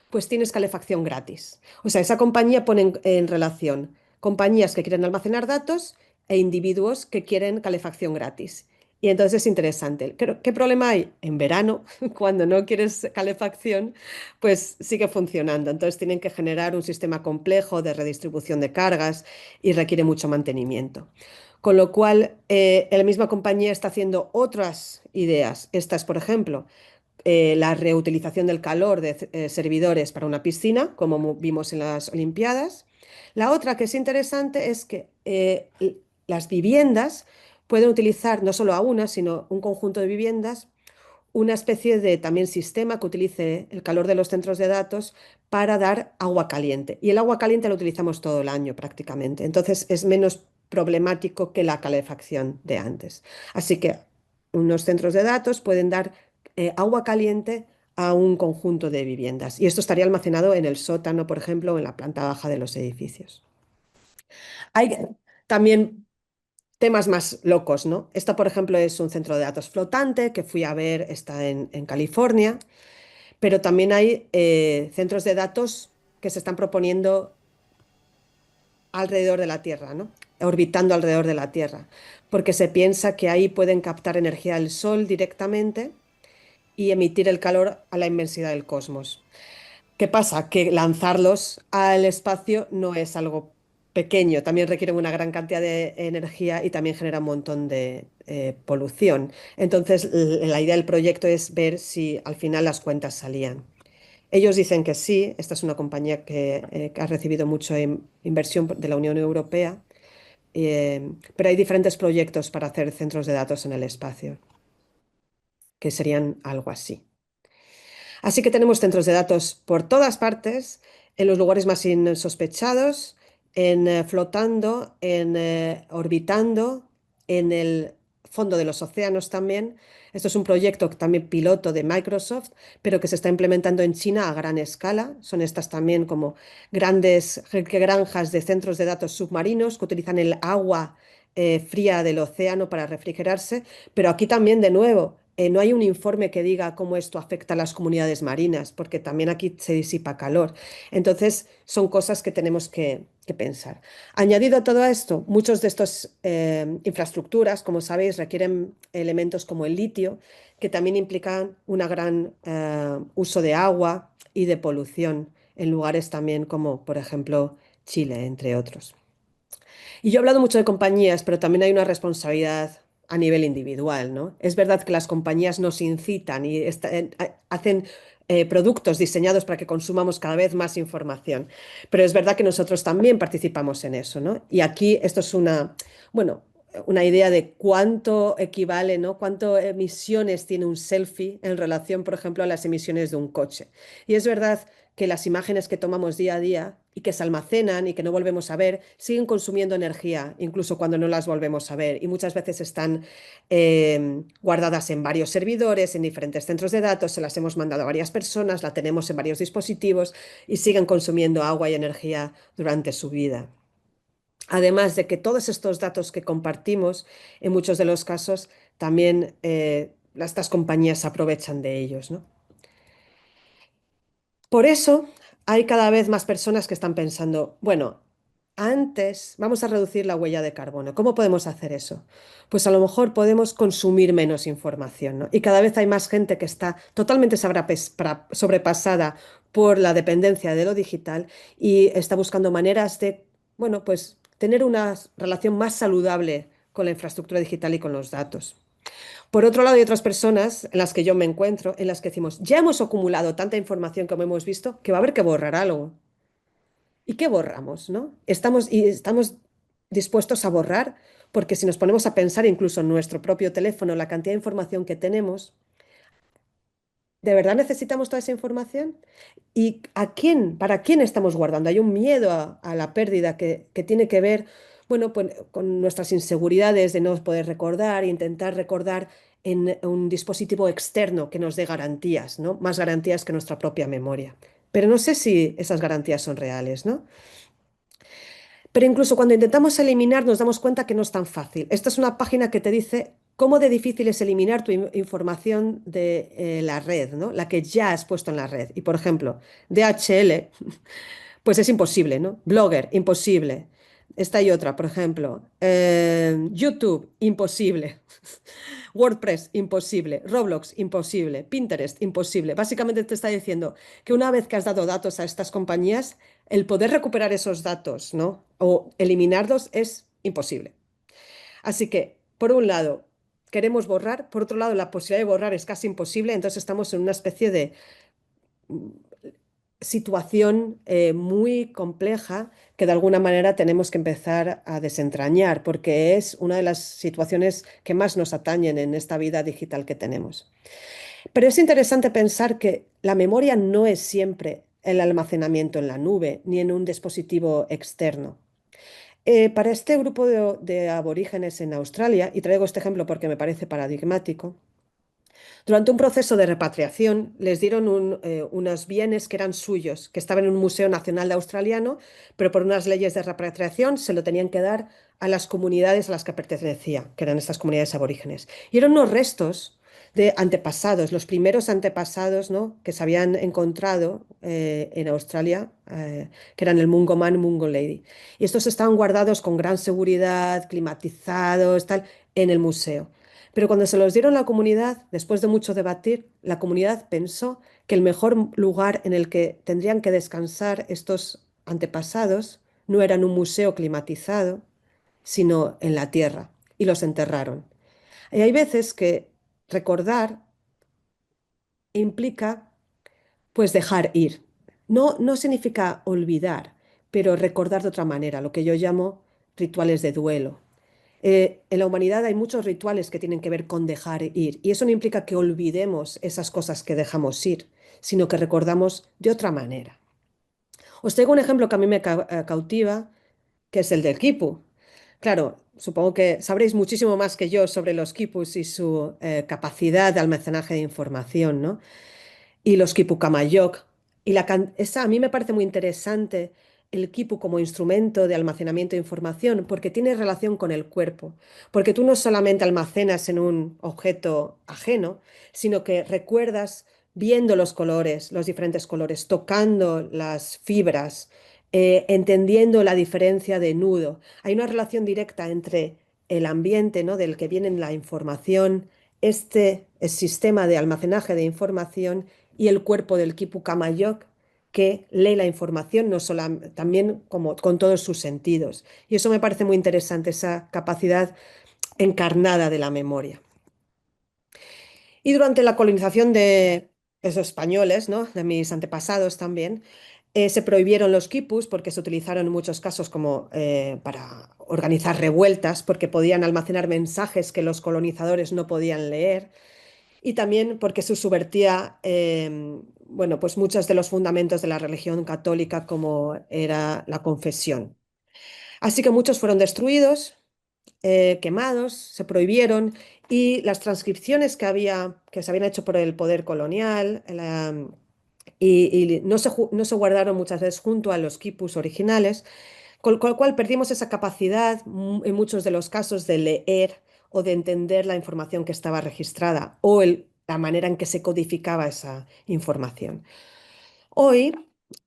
pues tienes calefacción gratis. O sea, esa compañía pone en relación compañías que quieren almacenar datos e individuos que quieren calefacción gratis. Y entonces es interesante. ¿Qué problema hay? En verano, cuando no quieres calefacción, pues sigue funcionando. Entonces tienen que generar un sistema complejo de redistribución de cargas y requiere mucho mantenimiento. Con lo cual, la misma compañía está haciendo otras ideas. Esta es, por ejemplo, la reutilización del calor de servidores para una piscina, como vimos en las Olimpiadas. La otra que es interesante es que las viviendas pueden utilizar no solo a una, sino un conjunto de viviendas, una especie de también sistema que utilice el calor de los centros de datos para dar agua caliente. Y el agua caliente la utilizamos todo el año prácticamente. Entonces es menos problemático que la calefacción de antes. Así que unos centros de datos pueden dar agua caliente a un conjunto de viviendas. Y esto estaría almacenado en el sótano, por ejemplo, o en la planta baja de los edificios. Hay también temas más locos, ¿no? Esta, por ejemplo, es un centro de datos flotante que fui a ver, está en California, pero también hay centros de datos que se están proponiendo alrededor de la Tierra, ¿no? Orbitando alrededor de la Tierra, porque se piensa que ahí pueden captar energía del Sol directamente y emitir el calor a la inmensidad del cosmos. ¿Qué pasa? Que lanzarlos al espacio no es algo pequeño, también requieren una gran cantidad de energía y también genera un montón de polución. Entonces, la idea del proyecto es ver si al final las cuentas salían. Ellos dicen que sí, esta es una compañía que ha recibido mucha inversión de la Unión Europea, pero hay diferentes proyectos para hacer centros de datos en el espacio, que serían algo así. Así que tenemos centros de datos por todas partes, en los lugares más insospechados, en flotando, en orbitando, en el fondo de los océanos también. Esto es un proyecto también piloto de Microsoft, pero que se está implementando en China a gran escala. Son estas también como grandes granjas de centros de datos submarinos que utilizan el agua fría del océano para refrigerarse, pero aquí también de nuevo no hay un informe que diga cómo esto afecta a las comunidades marinas, porque también aquí se disipa calor. Entonces, son cosas que tenemos que pensar. Añadido a todo esto, muchos de estas infraestructuras, como sabéis, requieren elementos como el litio, que también implican un gran uso de agua y de polución en lugares también como, por ejemplo, Chile, entre otros. Y yo he hablado mucho de compañías, pero también hay una responsabilidad a nivel individual, ¿no? Es verdad que las compañías nos incitan y hacen productos diseñados para que consumamos cada vez más información, pero es verdad que nosotros también participamos en eso, ¿no? Y aquí esto es bueno, una idea de cuánto equivale, ¿no? Cuánto emisiones tiene un selfie en relación, por ejemplo, a las emisiones de un coche. Y es verdad que las imágenes que tomamos día a día y que se almacenan y que no volvemos a ver, siguen consumiendo energía, incluso cuando no las volvemos a ver. Y muchas veces están guardadas en varios servidores, en diferentes centros de datos, se las hemos mandado a varias personas, la tenemos en varios dispositivos y siguen consumiendo agua y energía durante su vida. Además de que todos estos datos que compartimos, en muchos de los casos, también estas compañías aprovechan de ellos, ¿no? Por eso hay cada vez más personas que están pensando, bueno, antes vamos a reducir la huella de carbono. ¿Cómo podemos hacer eso? Pues a lo mejor podemos consumir menos información, ¿no? Y cada vez hay más gente que está totalmente sobrepasada por la dependencia de lo digital y está buscando maneras de, bueno, pues tener una relación más saludable con la infraestructura digital y con los datos. Por otro lado, hay otras personas en las que yo me encuentro, en las que decimos, ya hemos acumulado tanta información como hemos visto, que va a haber que borrar algo. ¿Y qué borramos, no? Estamos dispuestos a borrar, porque si nos ponemos a pensar incluso en nuestro propio teléfono, la cantidad de información que tenemos, ¿de verdad necesitamos toda esa información? ¿Y para quién estamos guardando? Hay un miedo a la pérdida que tiene que ver, bueno, pues, con nuestras inseguridades de no poder recordar, intentar recordar en un dispositivo externo que nos dé garantías, ¿no? Más garantías que nuestra propia memoria. Pero no sé si esas garantías son reales, ¿no? Pero incluso cuando intentamos eliminar nos damos cuenta que no es tan fácil. Esta es una página que te dice cómo de difícil es eliminar tu información de la red, ¿no? La que ya has puesto en la red. Y por ejemplo, DHL, pues es imposible, ¿no? Blogger, imposible. Esta y otra, por ejemplo. YouTube, imposible. WordPress, imposible. Roblox, imposible. Pinterest, imposible. Básicamente te está diciendo que una vez que has dado datos a estas compañías, el poder recuperar esos datos, ¿no? O eliminarlos es imposible. Así que, por un lado, queremos borrar. Por otro lado, la posibilidad de borrar es casi imposible, entonces estamos en una especie de situación muy compleja que de alguna manera tenemos que empezar a desentrañar, porque es una de las situaciones que más nos atañen en esta vida digital que tenemos. Pero es interesante pensar que la memoria no es siempre el almacenamiento en la nube ni en un dispositivo externo. Para este grupo de aborígenes en Australia, y traigo este ejemplo porque me parece paradigmático, durante un proceso de repatriación les dieron unos bienes que eran suyos, que estaban en un museo nacional australiano, pero por unas leyes de repatriación se lo tenían que dar a las comunidades a las que pertenecía, que eran estas comunidades aborígenes. Y eran unos restos de antepasados, los primeros antepasados, ¿no?, que se habían encontrado en Australia, que eran el Mungo Man y Mungo Lady. Y estos estaban guardados con gran seguridad, climatizados, tal, en el museo. Pero cuando se los dieron a la comunidad, después de mucho debatir, la comunidad pensó que el mejor lugar en el que tendrían que descansar estos antepasados no era en un museo climatizado, sino en la tierra, y los enterraron. Y hay veces que recordar implica pues dejar ir. No, no significa olvidar, pero recordar de otra manera, lo que yo llamo rituales de duelo. En la humanidad hay muchos rituales que tienen que ver con dejar ir, y eso no implica que olvidemos esas cosas que dejamos ir, sino que recordamos de otra manera. Os traigo un ejemplo que a mí me cautiva, que es el del quipu. Claro, supongo que sabréis muchísimo más que yo sobre los quipus y su capacidad de almacenaje de información, ¿no? Y los quipu Kamayok. Y esa a mí me parece muy interesante el quipu como instrumento de almacenamiento de información porque tiene relación con el cuerpo. Porque tú no solamente almacenas en un objeto ajeno, sino que recuerdas viendo los colores, los diferentes colores, tocando las fibras, entendiendo la diferencia de nudo. Hay una relación directa entre el ambiente, ¿no?, del que viene la información, este el sistema de almacenaje de información y el cuerpo del Kipu Kamayok, que lee la información no solo, también como con todos sus sentidos. Y eso me parece muy interesante, esa capacidad encarnada de la memoria. Y durante la colonización de esos españoles, ¿no?, de mis antepasados también, se prohibieron los quipus porque se utilizaron en muchos casos como para organizar revueltas, porque podían almacenar mensajes que los colonizadores no podían leer y también porque se subvertía, bueno, pues muchos de los fundamentos de la religión católica como era la confesión. Así que muchos fueron destruidos, quemados, se prohibieron y las transcripciones que se habían hecho por el poder colonial y no se guardaron muchas veces junto a los quipus originales, con lo cual perdimos esa capacidad en muchos de los casos de leer o de entender la información que estaba registrada o la manera en que se codificaba esa información. Hoy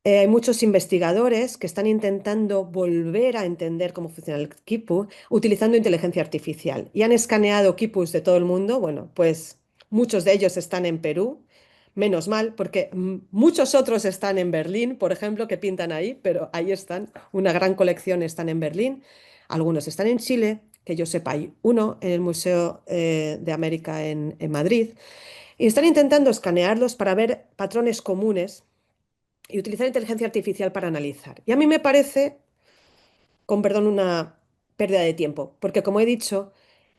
hay muchos investigadores que están intentando volver a entender cómo funciona el quipu utilizando inteligencia artificial y han escaneado quipus de todo el mundo. Bueno, pues muchos de ellos están en Perú. Menos mal, porque muchos otros están en Berlín, por ejemplo, que pintan ahí, pero ahí están. Una gran colección están en Berlín. Algunos están en Chile, que yo sepa, hay uno en el Museo de América en Madrid. Y están intentando escanearlos para ver patrones comunes y utilizar inteligencia artificial para analizar. Y a mí me parece, con perdón, una pérdida de tiempo, porque como he dicho,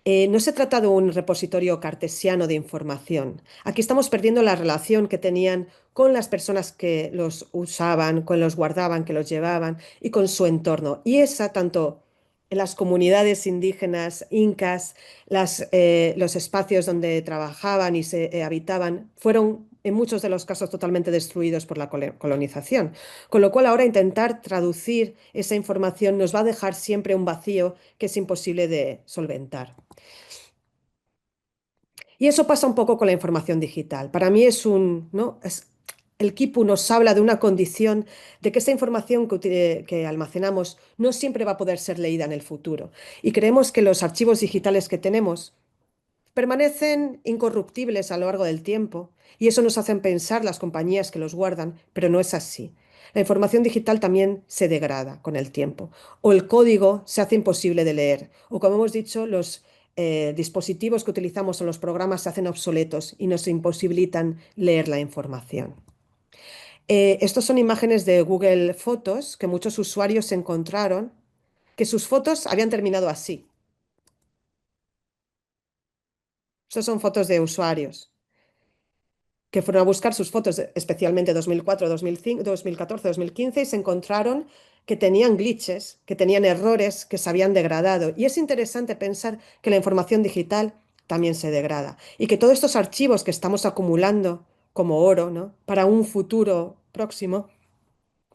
no se trata de un repositorio cartesiano de información. Aquí estamos perdiendo la relación que tenían con las personas que los usaban, con los guardaban, que los llevaban y con su entorno. Y esa tanto en las comunidades indígenas, incas, los espacios donde trabajaban y se habitaban, fueron en muchos de los casos totalmente destruidos por la colonización. Con lo cual ahora intentar traducir esa información nos va a dejar siempre un vacío que es imposible de solventar. Y eso pasa un poco con la información digital. Para mí ¿no? El Kipu nos habla de una condición de que esa información que almacenamos no siempre va a poder ser leída en el futuro. Y creemos que los archivos digitales que tenemos permanecen incorruptibles a lo largo del tiempo y eso nos hace pensar las compañías que los guardan, pero no es así. La información digital también se degrada con el tiempo o el código se hace imposible de leer o como hemos dicho, dispositivos que utilizamos o los programas se hacen obsoletos y nos imposibilitan leer la información. Estos son imágenes de Google Fotos que muchos usuarios encontraron que sus fotos habían terminado así. Estas son fotos de usuarios que fueron a buscar sus fotos, especialmente 2004, 2005, 2014, 2015, y se encontraron que tenían glitches, que tenían errores que se habían degradado. Y es interesante pensar que la información digital también se degrada y que todos estos archivos que estamos acumulando como oro, ¿no? Para un futuro próximo,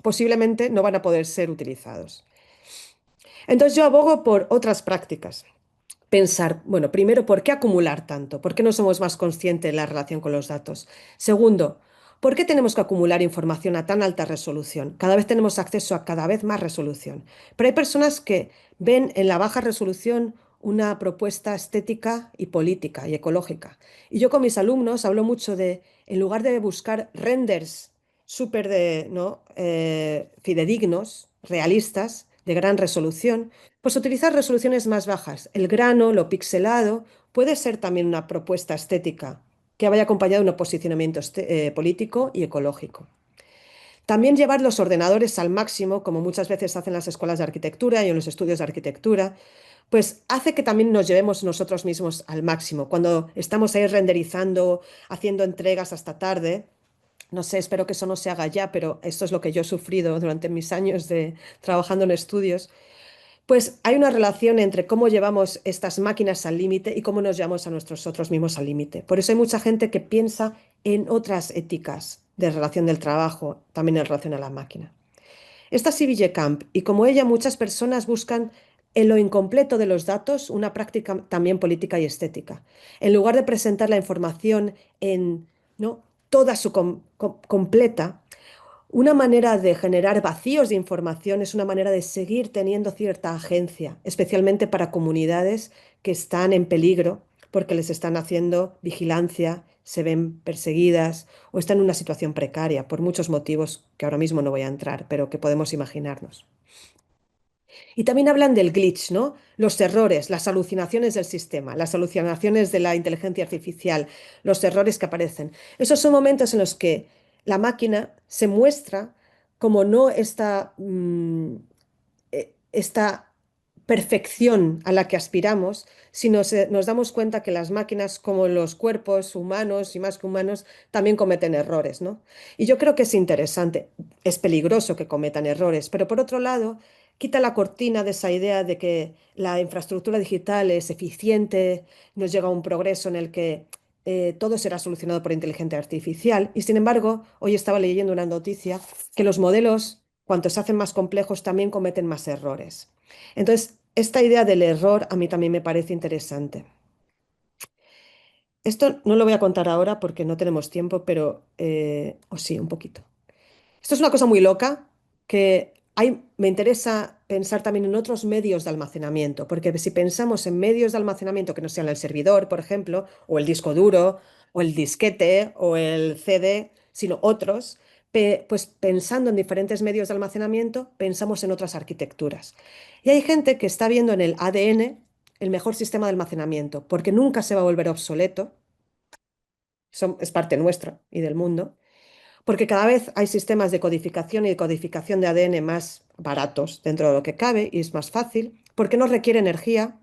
posiblemente no van a poder ser utilizados. Entonces yo abogo por otras prácticas. Pensar, bueno, primero, ¿por qué acumular tanto? ¿Por qué no somos más conscientes de la relación con los datos? Segundo, ¿por qué tenemos que acumular información a tan alta resolución? Cada vez tenemos acceso a cada vez más resolución. Pero hay personas que ven en la baja resolución una propuesta estética y política y ecológica. Y yo con mis alumnos hablo mucho de, en lugar de buscar renders súper de, ¿no? Fidedignos, realistas, de gran resolución, pues utilizar resoluciones más bajas. El grano, lo pixelado, puede ser también una propuesta estética que vaya acompañado de un posicionamiento político y ecológico. También llevar los ordenadores al máximo, como muchas veces hacen las escuelas de arquitectura y en los estudios de arquitectura, pues hace que también nos llevemos nosotros mismos al máximo. Cuando estamos ahí renderizando, haciendo entregas hasta tarde, no sé, espero que eso no se haga ya, pero esto es lo que yo he sufrido durante mis años de trabajando en estudios. Pues hay una relación entre cómo llevamos estas máquinas al límite y cómo nos llevamos a nosotros mismos al límite. Por eso hay mucha gente que piensa en otras éticas de relación del trabajo, también en relación a la máquina. Esta Sibille Camp, y como ella, muchas personas buscan en lo incompleto de los datos una práctica también política y estética. En lugar de presentar la información en, ¿no? toda su completa, una manera de generar vacíos de información es una manera de seguir teniendo cierta agencia, especialmente para comunidades que están en peligro porque les están haciendo vigilancia, se ven perseguidas o están en una situación precaria por muchos motivos que ahora mismo no voy a entrar, pero que podemos imaginarnos. Y también hablan del glitch, ¿no? Los errores, las alucinaciones del sistema, las alucinaciones de la inteligencia artificial, los errores que aparecen. Esos son momentos en los que la máquina se muestra como no esta perfección a la que aspiramos, sino nos damos cuenta que las máquinas, como los cuerpos humanos y más que humanos, también cometen errores, ¿no? Y yo creo que es interesante, es peligroso que cometan errores, pero por otro lado, quita la cortina de esa idea de que la infraestructura digital es eficiente, nos llega a un progreso en el que todo será solucionado por inteligencia artificial. Y sin embargo, hoy estaba leyendo una noticia que los modelos, cuanto se hacen más complejos, también cometen más errores. Entonces, esta idea del error a mí también me parece interesante. Esto no lo voy a contar ahora porque no tenemos tiempo, pero, o sí, un poquito. Esto es una cosa muy loca que me interesa pensar también en otros medios de almacenamiento, porque si pensamos en medios de almacenamiento que no sean el servidor, por ejemplo, o el disco duro, o el disquete, o el CD, sino otros, pues pensando en diferentes medios de almacenamiento, pensamos en otras arquitecturas. Y hay gente que está viendo en el ADN el mejor sistema de almacenamiento, porque nunca se va a volver obsoleto, es parte nuestra y del mundo porque cada vez hay sistemas de codificación y de codificación de ADN más baratos dentro de lo que cabe y es más fácil, porque no requiere energía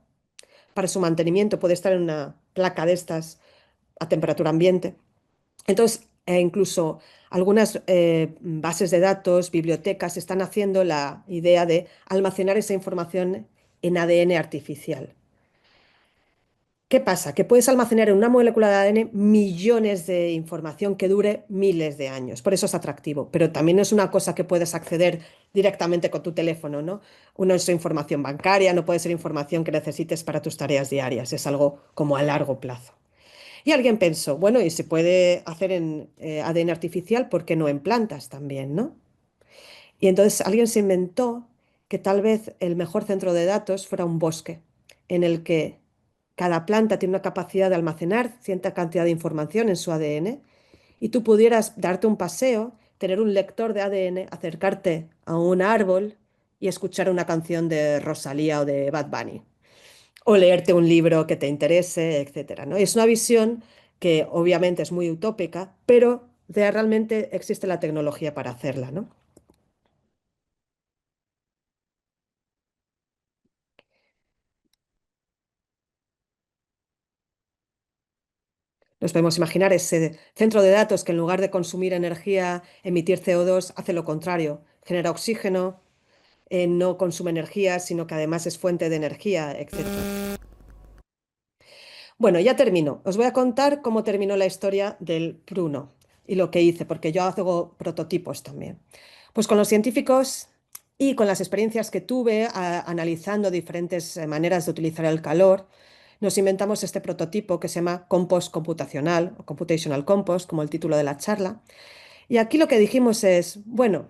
para su mantenimiento, puede estar en una placa de estas a temperatura ambiente. Entonces, incluso algunas bases de datos, bibliotecas, están haciendo la idea de almacenar esa información en ADN artificial. ¿Qué pasa? Que puedes almacenar en una molécula de ADN millones de información que dure miles de años. Por eso es atractivo. Pero también es una cosa que puedes acceder directamente con tu teléfono, ¿no? No es información bancaria, no puede ser información que necesites para tus tareas diarias. Es algo como a largo plazo. Y alguien pensó, bueno, y se puede hacer en ADN artificial, ¿por qué no en plantas también, ¿no? Y entonces alguien se inventó que tal vez el mejor centro de datos fuera un bosque en el que cada planta tiene una capacidad de almacenar cierta cantidad de información en su ADN y tú pudieras darte un paseo, tener un lector de ADN, acercarte a un árbol y escuchar una canción de Rosalía o de Bad Bunny o leerte un libro que te interese, etcétera, ¿no? Es una visión que obviamente es muy utópica, pero realmente existe la tecnología para hacerla, ¿no? Nos podemos imaginar ese centro de datos que en lugar de consumir energía, emitir CO2, hace lo contrario, genera oxígeno, no consume energía, sino que además es fuente de energía, etcétera. Bueno, ya termino. Os voy a contar cómo terminó la historia del pruno y lo que hice, porque yo hago prototipos también. Pues con los científicos y con las experiencias que tuve analizando diferentes maneras de utilizar el calor, nos inventamos este prototipo que se llama compost computacional o computational compost, como el título de la charla. Y aquí lo que dijimos es, bueno,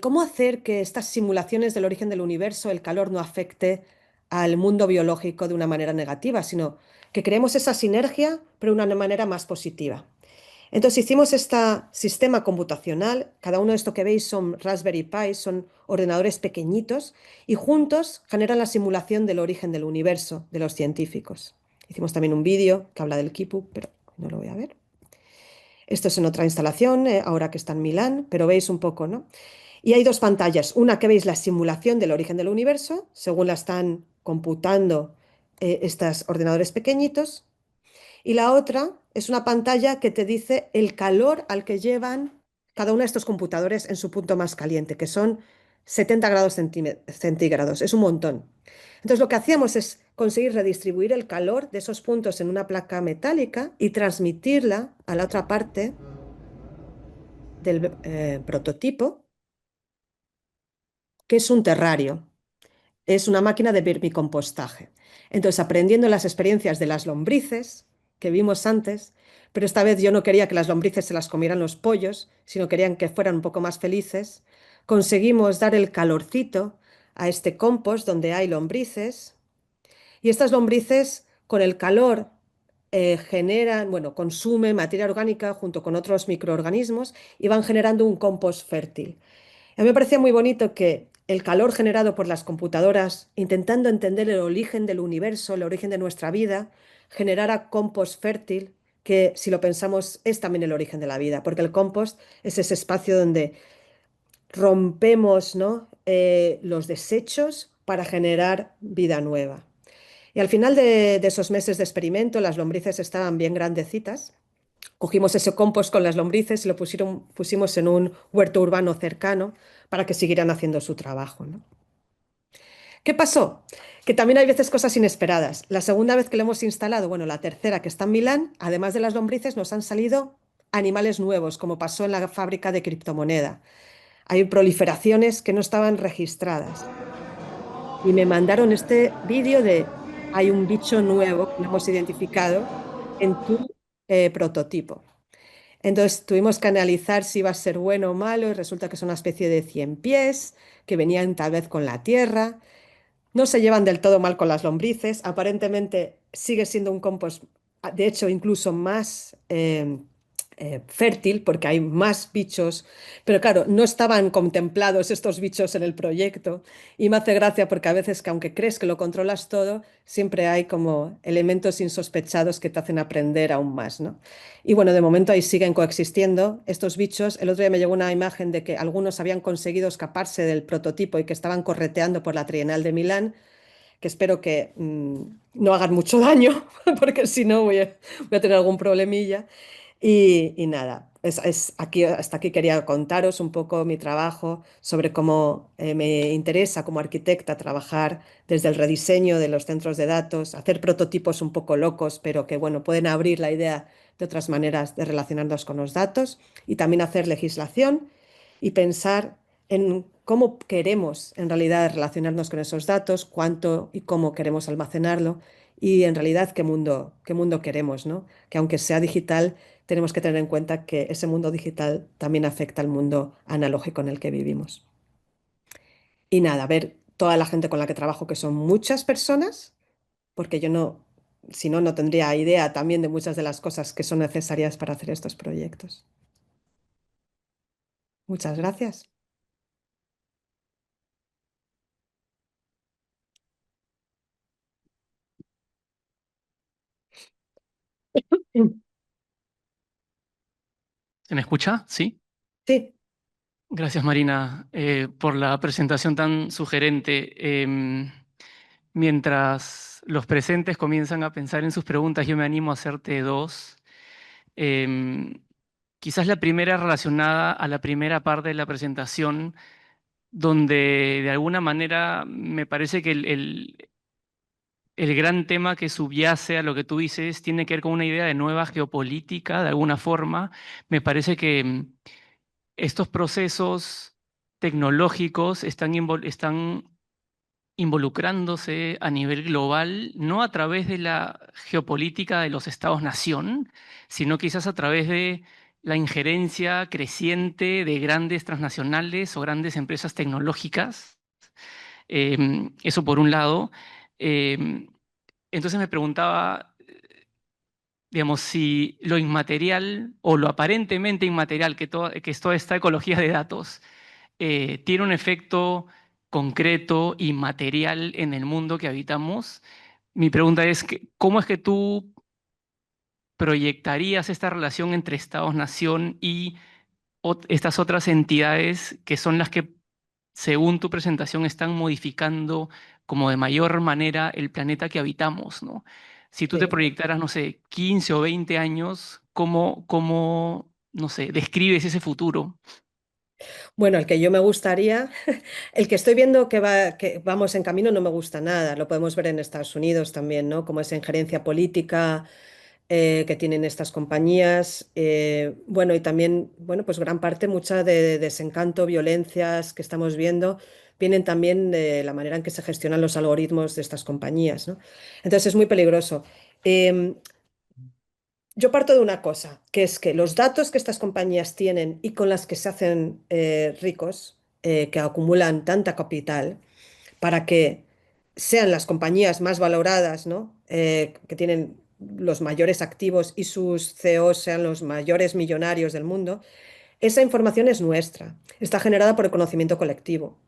¿cómo hacer que estas simulaciones del origen del universo, el calor, no afecte al mundo biológico de una manera negativa, sino que creemos esa sinergia, pero de una manera más positiva? Entonces hicimos este sistema computacional, cada uno de estos que veis son Raspberry Pi, son ordenadores pequeñitos y juntos generan la simulación del origen del universo de los científicos. Hicimos también un vídeo que habla del Kipu, pero no lo voy a ver. Esto es en otra instalación, ahora que está en Milán, pero veis un poco, ¿no? Y hay dos pantallas, una que veis la simulación del origen del universo, según la están computando estos ordenadores pequeñitos, y la otra es una pantalla que te dice el calor al que llevan cada uno de estos computadores en su punto más caliente, que son 70 grados centígrados. Es un montón. Entonces lo que hacíamos es conseguir redistribuir el calor de esos puntos en una placa metálica y transmitirla a la otra parte del prototipo, que es un terrario. Es una máquina de vermicompostaje. Entonces, aprendiendo las experiencias de las lombrices que vimos antes, pero esta vez yo no quería que las lombrices se las comieran los pollos, sino querían que fueran un poco más felices, conseguimos dar el calorcito a este compost donde hay lombrices y estas lombrices con el calor generan, bueno, consumen materia orgánica junto con otros microorganismos y van generando un compost fértil. A mí me parecía muy bonito que el calor generado por las computadoras, intentando entender el origen del universo, el origen de nuestra vida, generara compost fértil, que si lo pensamos es también el origen de la vida, porque el compost es ese espacio donde rompemos, ¿no? Los desechos para generar vida nueva. Y al final de esos meses de experimento, las lombrices estaban bien grandecitas. Cogimos ese compost con las lombrices y lo pusimos en un huerto urbano cercano para que siguieran haciendo su trabajo, ¿no? ¿Qué pasó? Que también hay veces cosas inesperadas. La segunda vez que lo hemos instalado, bueno, la tercera que está en Milán, además de las lombrices, nos han salido animales nuevos, como pasó en la fábrica de criptomoneda. Hay proliferaciones que no estaban registradas. Y me mandaron este vídeo de, hay un bicho nuevo que no hemos identificado en tu prototipo. Entonces tuvimos que analizar si iba a ser bueno o malo y resulta que es una especie de 100 pies que venían tal vez con la tierra. No se llevan del todo mal con las lombrices. Aparentemente sigue siendo un compost, de hecho, incluso más fértil porque hay más bichos. Pero claro, no estaban contemplados estos bichos en el proyecto. Y me hace gracia porque a veces que aunque crees que lo controlas todo, siempre hay como elementos insospechados que te hacen aprender aún más, ¿no? Y bueno, de momento ahí siguen coexistiendo estos bichos. El otro día me llegó una imagen de que algunos habían conseguido escaparse del prototipo y que estaban correteando por la Trienal de Milán, que espero que no hagan mucho daño, porque si no voy a tener algún problemilla. Y nada, aquí, hasta aquí quería contaros un poco mi trabajo sobre cómo me interesa como arquitecta trabajar desde el rediseño de los centros de datos, hacer prototipos un poco locos, pero que bueno, pueden abrir la idea de otras maneras de relacionarnos con los datos y también hacer legislación y pensar en cómo queremos en realidad relacionarnos con esos datos, cuánto y cómo queremos almacenarlo y en realidad qué mundo queremos, ¿no? Que aunque sea digital, tenemos que tener en cuenta que ese mundo digital también afecta al mundo analógico en el que vivimos. Y nada, ver toda la gente con la que trabajo, que son muchas personas, porque yo no, si no, no tendría idea también de muchas de las cosas que son necesarias para hacer estos proyectos. Muchas gracias. Mm. ¿Se me escucha? Sí. Sí, Gracias, Marina, por la presentación tan sugerente. Mientras los presentes comienzan a pensar en sus preguntas, yo me animo a hacerte dos. Em, Quizás la primera relacionada a la primera parte de la presentación, donde de alguna manera me parece que el gran tema que subyace a lo que tú dices tiene que ver con una idea de nueva geopolítica, de alguna forma. Me parece que estos procesos tecnológicos están involucrándose a nivel global, no a través de la geopolítica de los estados-nación, sino quizás a través de la injerencia creciente de grandes transnacionales o grandes empresas tecnológicas. Eso por un lado. Em, entonces me preguntaba, digamos, si lo inmaterial o lo aparentemente inmaterial que es toda esta ecología de datos tiene un efecto concreto y material en el mundo que habitamos. Mi pregunta es, ¿cómo es que tú proyectarías esta relación entre Estados-nación y estas otras entidades que son las que, según tu presentación, están modificando como de mayor manera el planeta que habitamos, ¿no? Si tú te sí. proyectaras, no sé, 15 o 20 años, no sé, describes ese futuro? Bueno, el que yo me gustaría, el que estoy viendo que vamos en camino no me gusta nada. Lo podemos ver en Estados Unidos también, ¿no? Como esa injerencia política que tienen estas compañías. Bueno, y también, bueno, pues gran parte, mucha de desencanto, violencias que estamos viendo, vienen también de la manera en que se gestionan los algoritmos de estas compañías, ¿no? Entonces es muy peligroso. Em, yo parto de una cosa, que es que los datos que estas compañías tienen y con las que se hacen ricos, que acumulan tanta capital, para que sean las compañías más valoradas, ¿no? Que tienen los mayores activos y sus CEOs sean los mayores millonarios del mundo, esa información es nuestra, está generada por el conocimiento colectivo.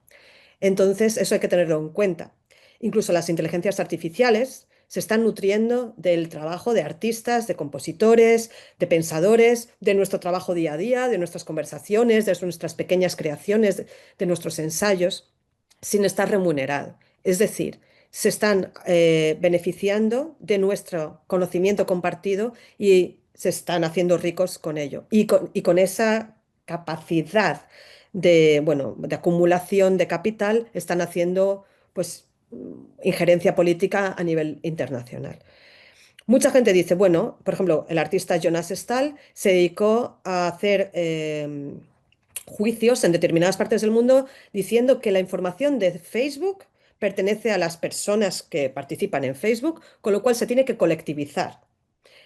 Entonces, eso hay que tenerlo en cuenta. Incluso las inteligencias artificiales se están nutriendo del trabajo de artistas, de compositores, de pensadores, de nuestro trabajo día a día, de nuestras conversaciones, de nuestras pequeñas creaciones, de nuestros ensayos, sin estar remunerado. Es decir, se están beneficiando de nuestro conocimiento compartido y se están haciendo ricos con ello. Y con esa capacidad de, bueno, de acumulación de capital están haciendo pues injerencia política a nivel internacional. Mucha gente dice, bueno, por ejemplo, el artista Jonas Stahl se dedicó a hacer juicios en determinadas partes del mundo diciendo que la información de Facebook pertenece a las personas que participan en Facebook, con lo cual se tiene que colectivizar.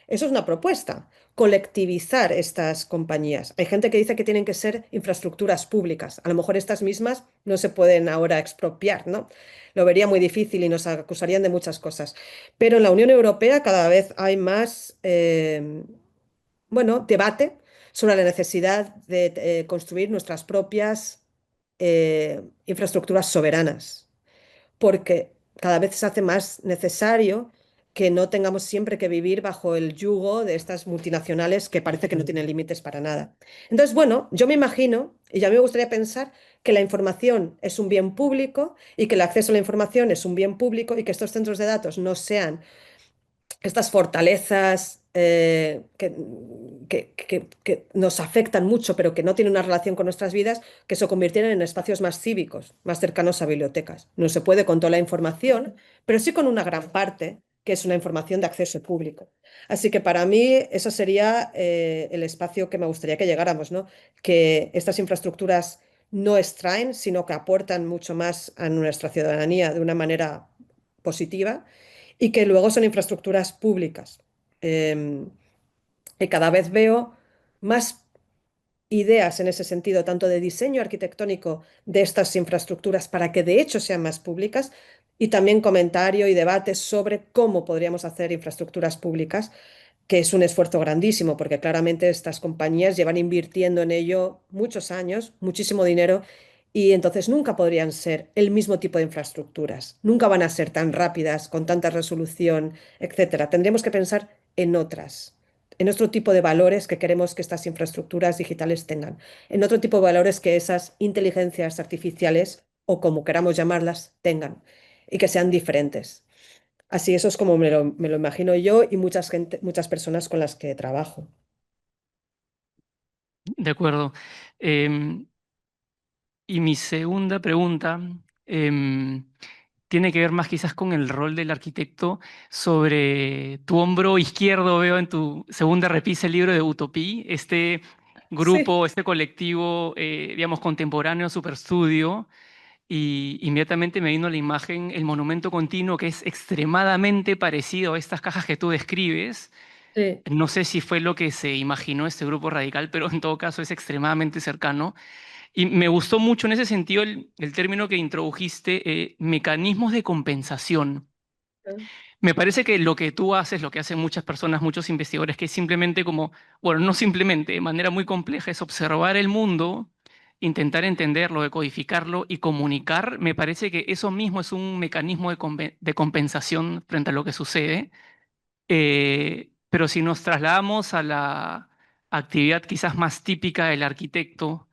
Eso es una propuesta, colectivizar estas compañías. Hay gente que dice que tienen que ser infraestructuras públicas. A lo mejor estas mismas no se pueden ahora expropiar, ¿no? Lo vería muy difícil y nos acusarían de muchas cosas. Pero en la Unión Europea cada vez hay más, bueno, debate sobre la necesidad de construir nuestras propias infraestructuras soberanas porque cada vez se hace más necesario que no tengamos siempre que vivir bajo el yugo de estas multinacionales que parece que no tienen límites para nada. Entonces, bueno, yo me imagino, y ya me gustaría pensar, que la información es un bien público y que el acceso a la información es un bien público y que estos centros de datos no sean estas fortalezas que nos afectan mucho, pero que no tienen una relación con nuestras vidas, que se convirtieran en espacios más cívicos, más cercanos a bibliotecas. No se puede con toda la información, pero sí con una gran parte, que es una información de acceso público. Así que para mí eso sería el espacio que me gustaría que llegáramos, ¿no? Que estas infraestructuras no extraen, sino que aportan mucho más a nuestra ciudadanía de una manera positiva y que luego son infraestructuras públicas. Eh, y cada vez veo más ideas en ese sentido, tanto de diseño arquitectónico de estas infraestructuras para que de hecho sean más públicas, y también comentario y debates sobre cómo podríamos hacer infraestructuras públicas, que es un esfuerzo grandísimo, porque claramente estas compañías llevan invirtiendo en ello muchos años, muchísimo dinero, y entonces nunca podrían ser el mismo tipo de infraestructuras, nunca van a ser tan rápidas, con tanta resolución, etcétera. Tendríamos que pensar en otras, en otro tipo de valores que queremos que estas infraestructuras digitales tengan, en otro tipo de valores que esas inteligencias artificiales, o como queramos llamarlas, tengan, y que sean diferentes. Así, eso es como me lo imagino yo y muchas personas con las que trabajo. De acuerdo. Em, y mi segunda pregunta em, tiene que ver más quizás con el rol del arquitecto. Sobre tu hombro izquierdo veo en tu segunda repisa el libro de Utopía, este Sí, grupo, este colectivo, digamos, contemporáneo, superestudio, y inmediatamente me vino a la imagen el monumento continuo, que es extremadamente parecido a estas cajas que tú describes. sí. No sé si fue lo que se imaginó este grupo radical, pero en todo caso es extremadamente cercano. Y me gustó mucho en ese sentido el término que introdujiste, mecanismos de compensación. Me parece que lo que tú haces, lo que hacen muchas personas, muchos investigadores, que es simplemente como, bueno, no simplemente, de manera muy compleja, es observar el mundo, intentar entenderlo, decodificarlo y comunicar. Me parece que eso mismo es un mecanismo de compensación frente a lo que sucede. Pero si nos trasladamos a la actividad quizás más típica del arquitecto,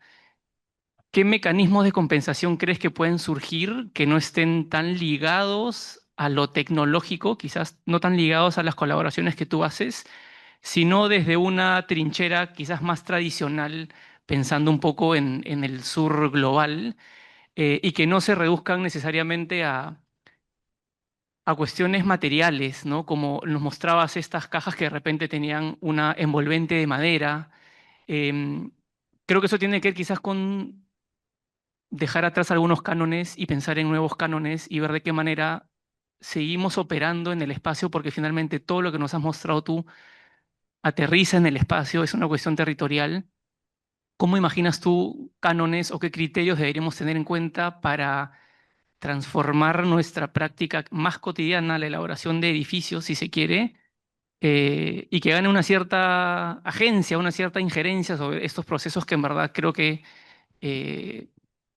¿qué mecanismos de compensación crees que pueden surgir que no estén tan ligados a lo tecnológico, quizás no tan ligados a las colaboraciones que tú haces, sino desde una trinchera quizás más tradicional, pensando un poco en el sur global, y que no se reduzcan necesariamente a cuestiones materiales, ¿no? Como nos mostrabas estas cajas que de repente tenían una envolvente de madera? Em, Creo que eso tiene que ver quizás con dejar atrás algunos cánones y pensar en nuevos cánones y ver de qué manera seguimos operando en el espacio, porque finalmente todo lo que nos has mostrado tú aterriza en el espacio, es una cuestión territorial. ¿Cómo imaginas tú cánones o qué criterios deberíamos tener en cuenta para transformar nuestra práctica más cotidiana, la elaboración de edificios, si se quiere, y que gane una cierta agencia, una cierta injerencia sobre estos procesos que en verdad creo que eh,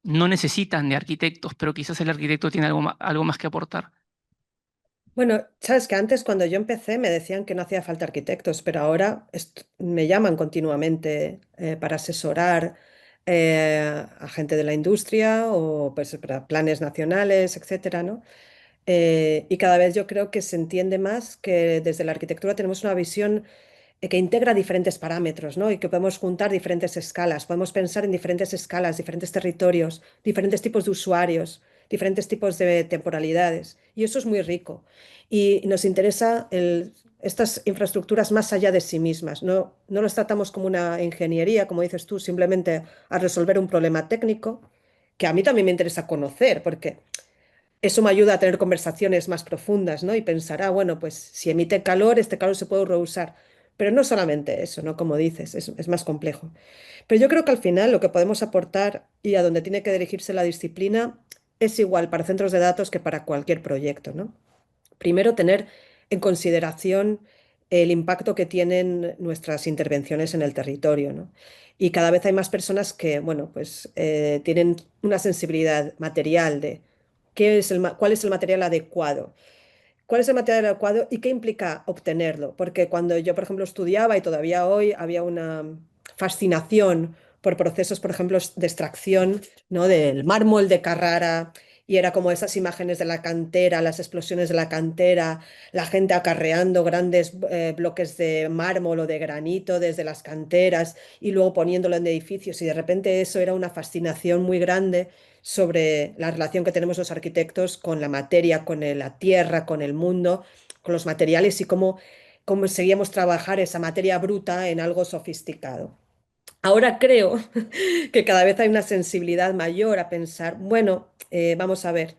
no necesitan de arquitectos, pero quizás el arquitecto tiene algo más que aportar? Bueno, sabes que antes cuando yo empecé me decían que no hacía falta arquitectos, pero ahora me llaman continuamente para asesorar a gente de la industria o pues, para planes nacionales, etcétera, ¿no? Y cada vez yo creo que se entiende más que desde la arquitectura tenemos una visión que integra diferentes parámetros, ¿no? Y que podemos juntar diferentes escalas, podemos pensar en diferentes escalas, diferentes territorios, diferentes tipos de usuarios, diferentes tipos de temporalidades. Y eso es muy rico. Y nos interesa estas infraestructuras más allá de sí mismas. No las tratamos como una ingeniería, como dices tú, simplemente a resolver un problema técnico, que a mí también me interesa conocer, porque eso me ayuda a tener conversaciones más profundas, ¿no? Y pensar, ah, bueno, pues si emite calor, este calor se puede reusar. Pero no solamente eso, ¿no? Como dices, es más complejo. Pero yo creo que al final lo que podemos aportar y a donde tiene que dirigirse la disciplina es igual para centros de datos que para cualquier proyecto, ¿no? Primero, tener en consideración el impacto que tienen nuestras intervenciones en el territorio, ¿no? Y cada vez hay más personas que, bueno, pues tienen una sensibilidad material de cuál es el material adecuado. ¿Cuál es el material adecuado y qué implica obtenerlo? Porque cuando yo, por ejemplo, estudiaba y todavía hoy había una fascinación por procesos, por ejemplo, de extracción, ¿no? Del mármol de Carrara, y era como esas imágenes de la cantera, las explosiones de la cantera, la gente acarreando grandes bloques de mármol o de granito desde las canteras y luego poniéndolo en edificios. Y de repente eso era una fascinación muy grande sobre la relación que tenemos los arquitectos con la materia, con la tierra, con el mundo, con los materiales y cómo conseguíamos trabajar esa materia bruta en algo sofisticado. Ahora creo que cada vez hay una sensibilidad mayor a pensar, bueno, vamos a ver.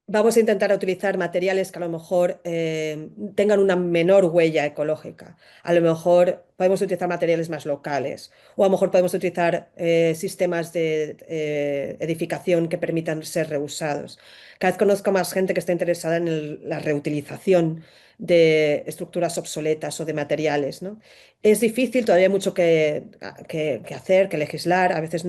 Vamos a intentar utilizar materiales que a lo mejor tengan una menor huella ecológica. A lo mejor podemos utilizar materiales más locales o a lo mejor podemos utilizar sistemas de edificación que permitan ser reusados. Cada vez conozco más gente que está interesada en la reutilización de estructuras obsoletas o de materiales, ¿no? Es difícil, todavía hay mucho que hacer, que legislar. A veces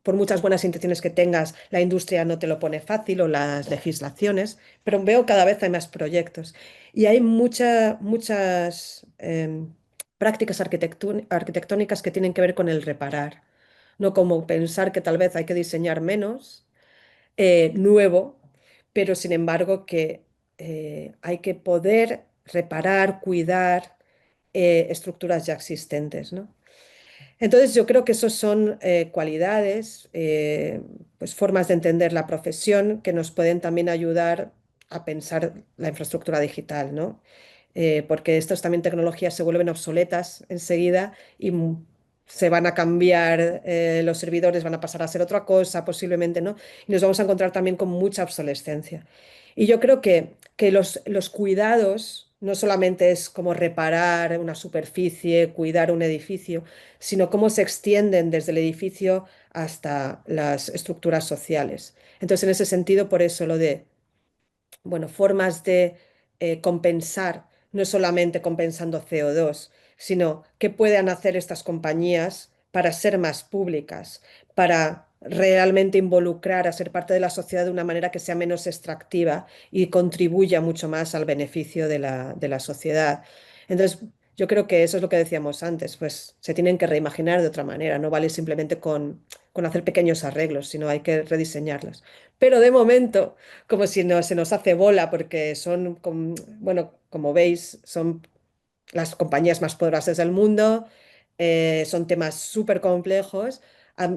por muchas buenas intenciones que tengas, la industria no te lo pone fácil o las legislaciones, pero veo cada vez hay más proyectos. Y hay muchas prácticas arquitectónicas que tienen que ver con el reparar, no como pensar que tal vez hay que diseñar menos nuevo, pero sin embargo que hay que poder reparar, cuidar estructuras ya existentes, ¿no? Entonces yo creo que esos son cualidades, pues formas de entender la profesión que nos pueden también ayudar a pensar la infraestructura digital, ¿no? Porque estas también tecnologías se vuelven obsoletas enseguida y se van a cambiar, los servidores van a pasar a ser otra cosa, posiblemente, ¿no? Y nos vamos a encontrar también con mucha obsolescencia. Y yo creo que los cuidados no solamente es como reparar una superficie, cuidar un edificio, sino cómo se extienden desde el edificio hasta las estructuras sociales. Entonces, en ese sentido, por eso lo de bueno, formas de compensar, no solamente compensando CO2, sino qué pueden hacer estas compañías para ser más públicas, para realmente involucrar a ser parte de la sociedad de una manera que sea menos extractiva y contribuya mucho más al beneficio de la sociedad. Entonces, yo creo que eso es lo que decíamos antes, pues se tienen que reimaginar de otra manera, no vale simplemente con hacer pequeños arreglos, sino hay que rediseñarlas. Pero de momento como si no, se nos hace bola porque son, bueno, como veis, son las compañías más poderosas del mundo, son temas súper complejos.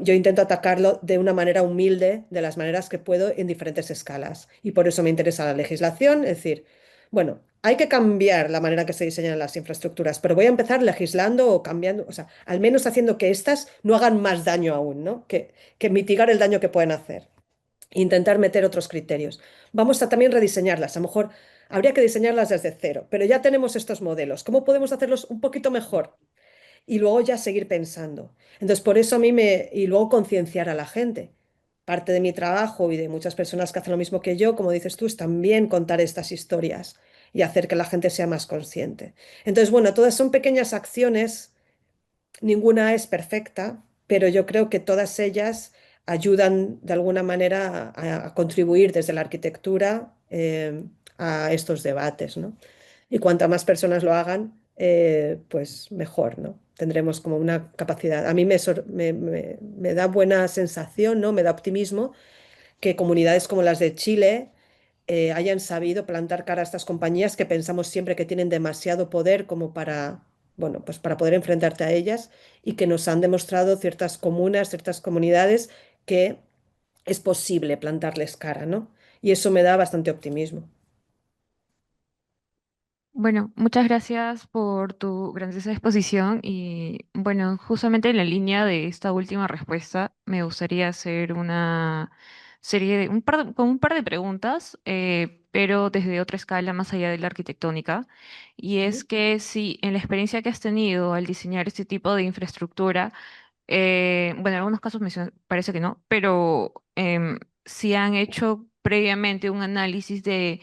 Yo intento atacarlo de una manera humilde, de las maneras que puedo, en diferentes escalas. Y por eso me interesa la legislación, es decir, bueno, hay que cambiar la manera que se diseñan las infraestructuras, pero voy a empezar legislando o cambiando, o sea, al menos haciendo que éstas no hagan más daño aún, ¿no? Que mitigar el daño que pueden hacer intentar meter otros criterios. Vamos a también rediseñarlas. A lo mejor habría que diseñarlas desde cero, pero ya tenemos estos modelos. ¿Cómo podemos hacerlos un poquito mejor? Y luego ya seguir pensando. Entonces, por eso a mí me... Y luego concienciar a la gente. Parte de mi trabajo y de muchas personas que hacen lo mismo que yo, como dices tú, es también contar estas historias y hacer que la gente sea más consciente. Entonces, bueno, todas son pequeñas acciones. Ninguna es perfecta, pero yo creo que todas ellas ayudan de alguna manera a contribuir desde la arquitectura a estos debates, ¿no? Y cuantas más personas lo hagan, pues mejor, ¿no? Tendremos como una capacidad. A mí me da buena sensación, ¿no? Me da optimismo que comunidades como las de Chile hayan sabido plantar cara a estas compañías que pensamos siempre que tienen demasiado poder como para, bueno, pues para poder enfrentarte a ellas y que nos han demostrado ciertas comunas, ciertas comunidades que es posible plantarles cara, ¿no? Y eso me da bastante optimismo. Bueno, muchas gracias por tu grandiosa exposición y bueno, justamente en la línea de esta última respuesta me gustaría hacer una serie de con un par de preguntas, pero desde otra escala más allá de la arquitectónica. Y es Ujú. que si en la experiencia que has tenido al diseñar este tipo de infraestructura, bueno, en algunos casos parece que no, pero si han hecho previamente un análisis de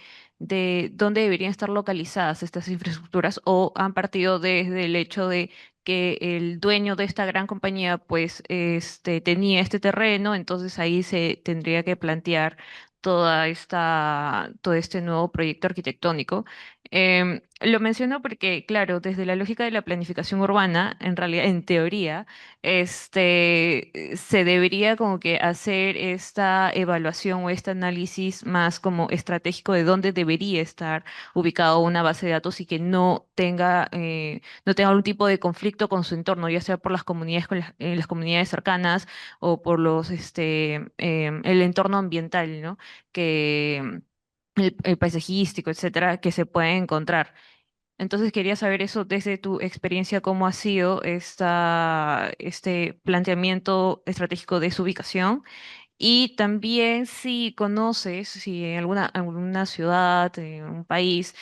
dónde deberían estar localizadas estas infraestructuras o han partido desde el hecho de que el dueño de esta gran compañía pues tenía este terreno, entonces ahí se tendría que plantear todo este nuevo proyecto arquitectónico. Lo menciono porque, claro, desde la lógica de la planificación urbana, en realidad, en teoría, se debería como que hacer esta evaluación o este análisis más como estratégico de dónde debería estar ubicado una base de datos y que no tenga algún tipo de conflicto con su entorno, ya sea por las comunidades, las comunidades cercanas o por el entorno ambiental, ¿no? Que, el paisajístico, etcétera, que se puede encontrar. Entonces quería saber eso desde tu experiencia, cómo ha sido este planteamiento estratégico de su ubicación y también si conoces, si en alguna ciudad, en un país,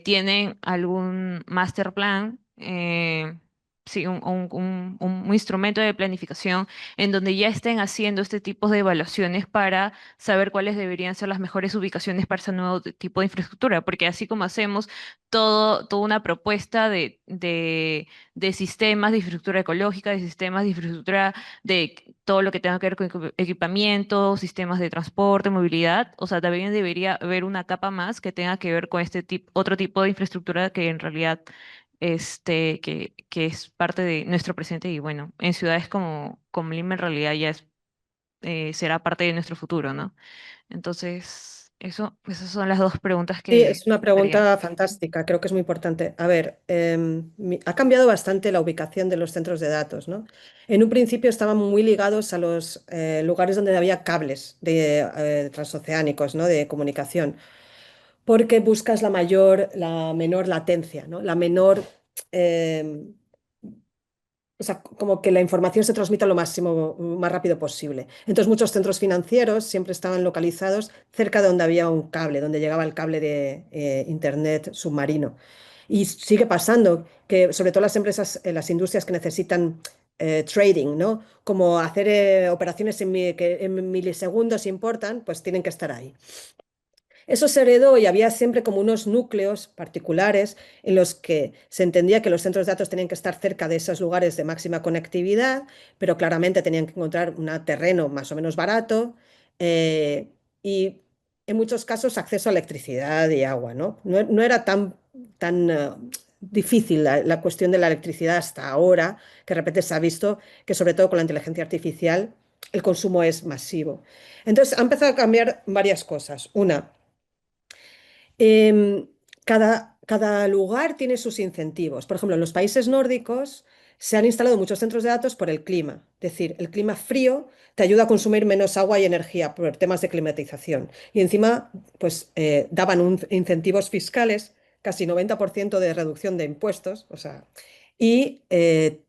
tienen algún master plan sí, un instrumento de planificación en donde ya estén haciendo este tipo de evaluaciones para saber cuáles deberían ser las mejores ubicaciones para ese nuevo tipo de infraestructura, porque así como hacemos toda una propuesta de sistemas de infraestructura ecológica, de sistemas de infraestructura de todo lo que tenga que ver con equipamiento, sistemas de transporte, movilidad, o sea, también debería haber una capa más que tenga que ver con este tipo, otro tipo de infraestructura que en realidad que es parte de nuestro presente y bueno, en ciudades como Lima en realidad ya será parte de nuestro futuro, ¿no? Entonces, esas son las dos preguntas Sí, que es una haría. pregunta fantástica, creo que es muy importante. A ver, ha cambiado bastante la ubicación de los centros de datos, ¿no? En un principio estaban muy ligados a los lugares donde había cables transoceánicos, ¿no? De comunicación, porque buscas la menor latencia, ¿no? La menor, eh, o sea, como que la información se transmita lo más rápido posible. Entonces, muchos centros financieros siempre estaban localizados cerca de donde había un cable, donde llegaba el cable de Internet submarino. Y sigue pasando que, sobre todo las empresas, las industrias que necesitan trading, ¿no? Como hacer operaciones que en milisegundos importan, pues tienen que estar ahí. Eso se heredó y había siempre como unos núcleos particulares en los que se entendía que los centros de datos tenían que estar cerca de esos lugares de máxima conectividad, pero claramente tenían que encontrar un terreno más o menos barato eh, y en muchos casos acceso a electricidad y agua, ¿no? No era tan difícil la cuestión de la electricidad hasta ahora, que de repente se ha visto que sobre todo con la inteligencia artificial el consumo es masivo. Entonces ha empezado a cambiar varias cosas. Una, Em, cada lugar tiene sus incentivos. Por ejemplo, en los países nórdicos se han instalado muchos centros de datos por el clima. Es decir, el clima frío te ayuda a consumir menos agua y energía por temas de climatización. Y encima, pues daban incentivos fiscales, casi 90% de reducción de impuestos, o sea, y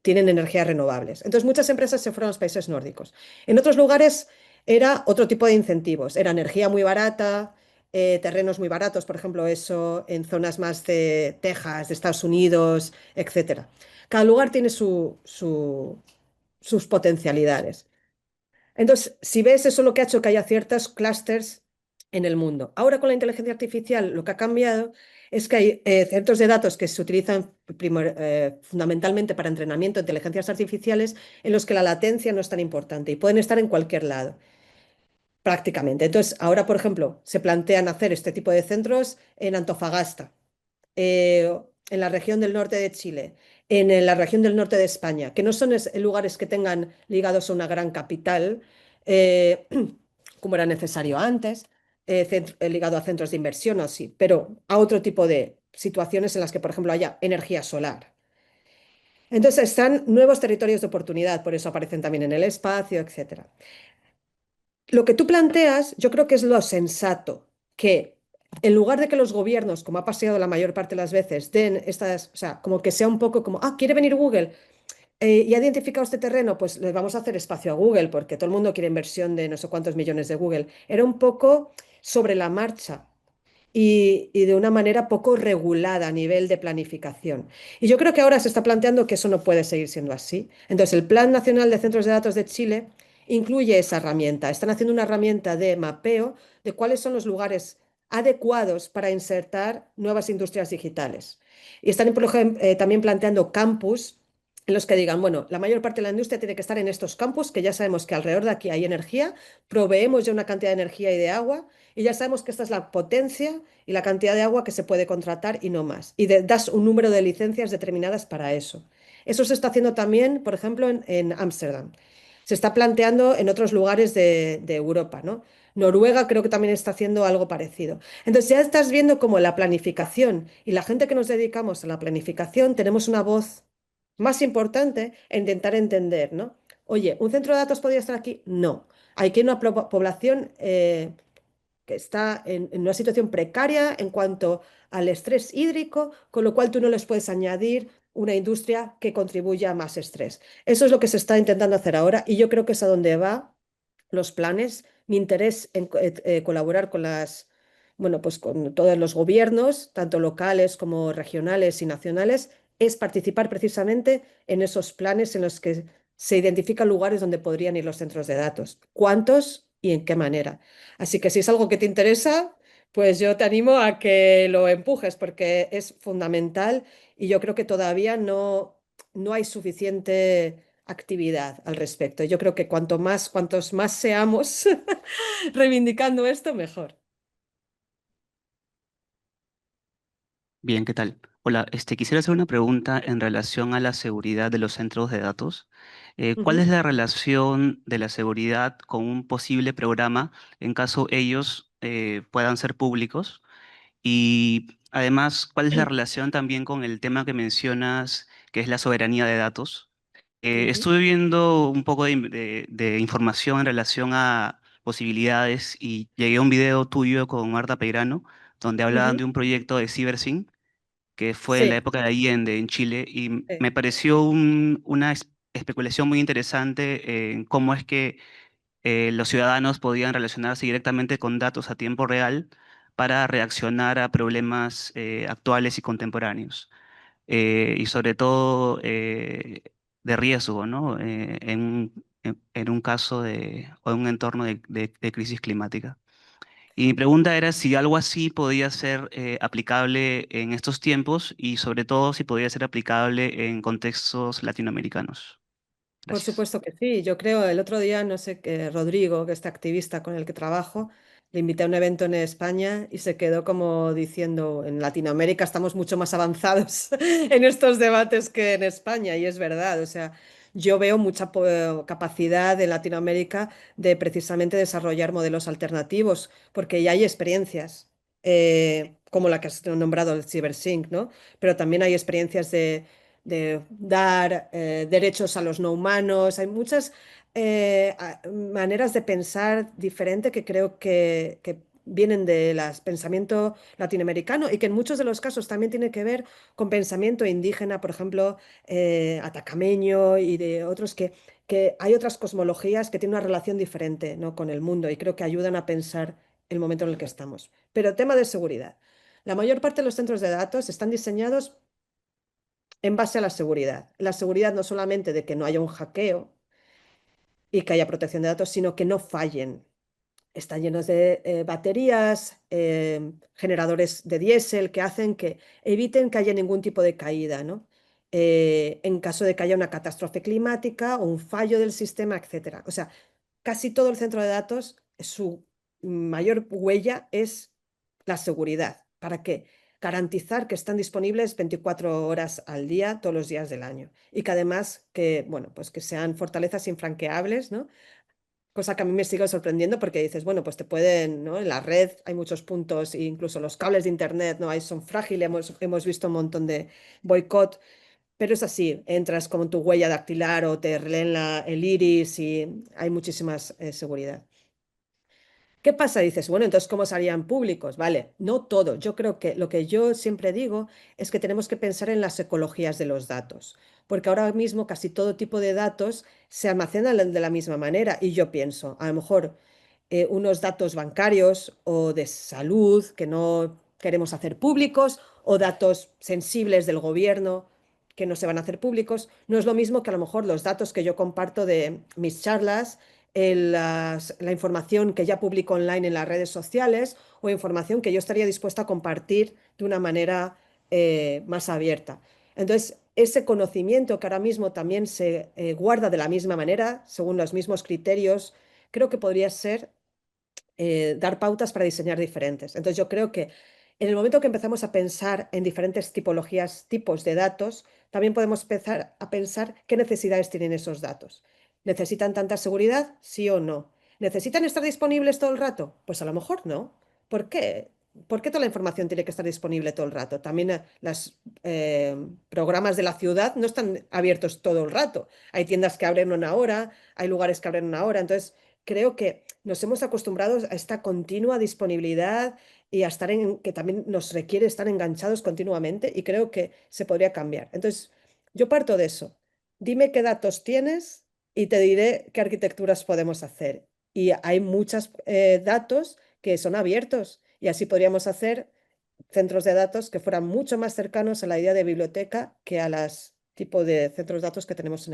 tienen energías renovables. Entonces, muchas empresas se fueron a los países nórdicos. En otros lugares era otro tipo de incentivos. Era energía muy barata, terrenos muy baratos, por ejemplo, eso en zonas más de Texas, de Estados Unidos, etcétera. Cada lugar tiene sus potencialidades. Entonces, si ves, eso es lo que ha hecho que haya ciertos clústeres en el mundo. Ahora con la inteligencia artificial lo que ha cambiado es que hay centros de datos que se utilizan fundamentalmente para entrenamiento de inteligencias artificiales en los que la latencia no es tan importante y pueden estar en cualquier lado. Prácticamente. Entonces, ahora, por ejemplo, se plantean hacer este tipo de centros en Antofagasta, en la región del norte de Chile, la región del norte de España, que no son lugares que tengan ligados a una gran capital, eh, como era necesario antes, ligado a centros de inversión o así, pero a otro tipo de situaciones en las que, por ejemplo, haya energía solar. Entonces, están nuevos territorios de oportunidad, por eso aparecen también en el espacio, etcétera. Lo que tú planteas, yo creo que es lo sensato, que en lugar de que los gobiernos, como ha pasado la mayor parte de las veces, den estas, o sea, como que sea un poco como, quiere venir Google y ha identificado este terreno, pues le vamos a hacer espacio a Google, porque todo el mundo quiere inversión de no sé cuántos millones de Google. Era un poco sobre la marcha y de una manera poco regulada a nivel de planificación. Y yo creo que ahora se está planteando que eso no puede seguir siendo así. Entonces, el Plan Nacional de Centros de Datos de Chile incluye esa herramienta. Están haciendo una herramienta de mapeo de cuáles son los lugares adecuados para insertar nuevas industrias digitales. Y están, por ejemplo, también planteando campus en los que digan, bueno, la mayor parte de la industria tiene que estar en estos campus, que ya sabemos que alrededor de aquí hay energía, proveemos ya una cantidad de energía y de agua, y ya sabemos que esta es la potencia y la cantidad de agua que se puede contratar y no más. Y das un número de licencias determinadas para eso. Eso se está haciendo también, por ejemplo, en Ámsterdam. Se está planteando en otros lugares de Europa, ¿no? Noruega creo que también está haciendo algo parecido. Entonces ya estás viendo cómo la planificación y la gente que nos dedicamos a la planificación tenemos una voz más importante en intentar entender, ¿no? Oye, ¿un centro de datos podría estar aquí? No. Hay que una población que está en una situación precaria en cuanto al estrés hídrico, con lo cual tú no les puedes añadir una industria que contribuya a más estrés. Eso es lo que se está intentando hacer ahora y yo creo que es a donde va los planes. Mi interés en colaborar con bueno, pues con todos los gobiernos, tanto locales como regionales y nacionales, es participar precisamente en esos planes en los que se identifican lugares donde podrían ir los centros de datos. ¿Cuántos y en qué manera? Así que si es algo que te interesa, pues yo te animo a que lo empujes porque es fundamental y yo creo que todavía no hay suficiente actividad al respecto. Yo creo que cuantos más seamos reivindicando esto, mejor. Bien, ¿qué tal? Hola, quisiera hacer una pregunta en relación a la seguridad de los centros de datos. ¿Cuál es Ujú, la relación de la seguridad con un posible programa en caso ellos puedan ser públicos? Y además, ¿cuál es la relación también con el tema que mencionas, que es la soberanía de datos? ujú, Estuve viendo un poco de información en relación a posibilidades y llegué a un video tuyo con Marta Peirano, donde hablaban de ujú. un proyecto de CyberSync que fue en la Sí, época de Allende, en Chile, y sí. me pareció una especulación muy interesante en cómo es que los ciudadanos podían relacionarse directamente con datos a tiempo real para reaccionar a problemas actuales y contemporáneos, y sobre todo de riesgo, ¿no? En un caso o en un entorno de crisis climática. Y mi pregunta era si algo así podía ser aplicable en estos tiempos y sobre todo si podía ser aplicable en contextos latinoamericanos. Por Gracias. supuesto que sí. Yo creo el otro día, no sé, que Rodrigo, que este activista con el que trabajo, le invité a un evento en España y se quedó como diciendo, en Latinoamérica estamos mucho más avanzados en estos debates que en España. Y es verdad, o sea, yo veo mucha capacidad en Latinoamérica de precisamente desarrollar modelos alternativos, porque ya hay experiencias, como la que has nombrado, el CyberSync, ¿no? Pero también hay experiencias de dar derechos a los no humanos. Hay muchas maneras de pensar diferente que creo que vienen del pensamiento latinoamericano y que en muchos de los casos también tiene que ver con pensamiento indígena, por ejemplo, atacameño y de otros que hay otras cosmologías que tienen una relación diferente, ¿no? con el mundo y creo que ayudan a pensar el momento en el que estamos. Pero tema de seguridad. La mayor parte de los centros de datos están diseñados en base a la seguridad. La seguridad no solamente de que no haya un hackeo y que haya protección de datos, sino que no fallen. Están llenos de baterías, generadores de diésel que hacen que eviten que haya ningún tipo de caída, ¿no? En caso de que haya una catástrofe climática o un fallo del sistema, etcétera. O sea, casi todo el centro de datos, su mayor huella es la seguridad. ¿Para qué? Garantizar que están disponibles 24 horas al día, todos los días del año. Y que además que, bueno, pues que sean fortalezas infranqueables, ¿no? Cosa que a mí me sigue sorprendiendo porque dices, bueno, pues te pueden, ¿no? En la red hay muchos puntos, e incluso los cables de internet, ¿no? Ahí son frágiles, hemos visto un montón de boicot, pero es así, entras con tu huella dactilar o te leen el iris y hay muchísimas seguridad. ¿Qué pasa? Dices, bueno, entonces, ¿cómo serían públicos? Vale, no todo. Yo creo que lo que yo siempre digo es que tenemos que pensar en las ecologías de los datos, porque ahora mismo casi todo tipo de datos se almacenan de la misma manera y yo pienso, a lo mejor unos datos bancarios o de salud que no queremos hacer públicos o datos sensibles del gobierno que no se van a hacer públicos, no es lo mismo que a lo mejor los datos que yo comparto de mis charlas, la información que ya publico online en las redes sociales o información que yo estaría dispuesta a compartir de una manera más abierta. Entonces, ese conocimiento que ahora mismo también se guarda de la misma manera, según los mismos criterios, creo que podría ser dar pautas para diseñar diferentes. Entonces yo creo que en el momento que empezamos a pensar en diferentes tipologías, tipos de datos, también podemos empezar a pensar qué necesidades tienen esos datos. ¿Necesitan tanta seguridad? Sí o no. ¿Necesitan estar disponibles todo el rato? Pues a lo mejor no. ¿Por qué? ¿Por qué toda la información tiene que estar disponible todo el rato? También los programas de la ciudad no están abiertos todo el rato. Hay tiendas que abren una hora, hay lugares que abren una hora. Entonces, creo que nos hemos acostumbrado a esta continua disponibilidad y a estar en que también nos requiere estar enganchados continuamente y creo que se podría cambiar. Entonces, yo parto de eso. Dime qué datos tienes y te diré qué arquitecturas podemos hacer. Y hay muchos datos que son abiertos y así podríamos hacer centros de datos que fueran mucho más cercanos a la idea de biblioteca que a las tipo de centros de datos que tenemos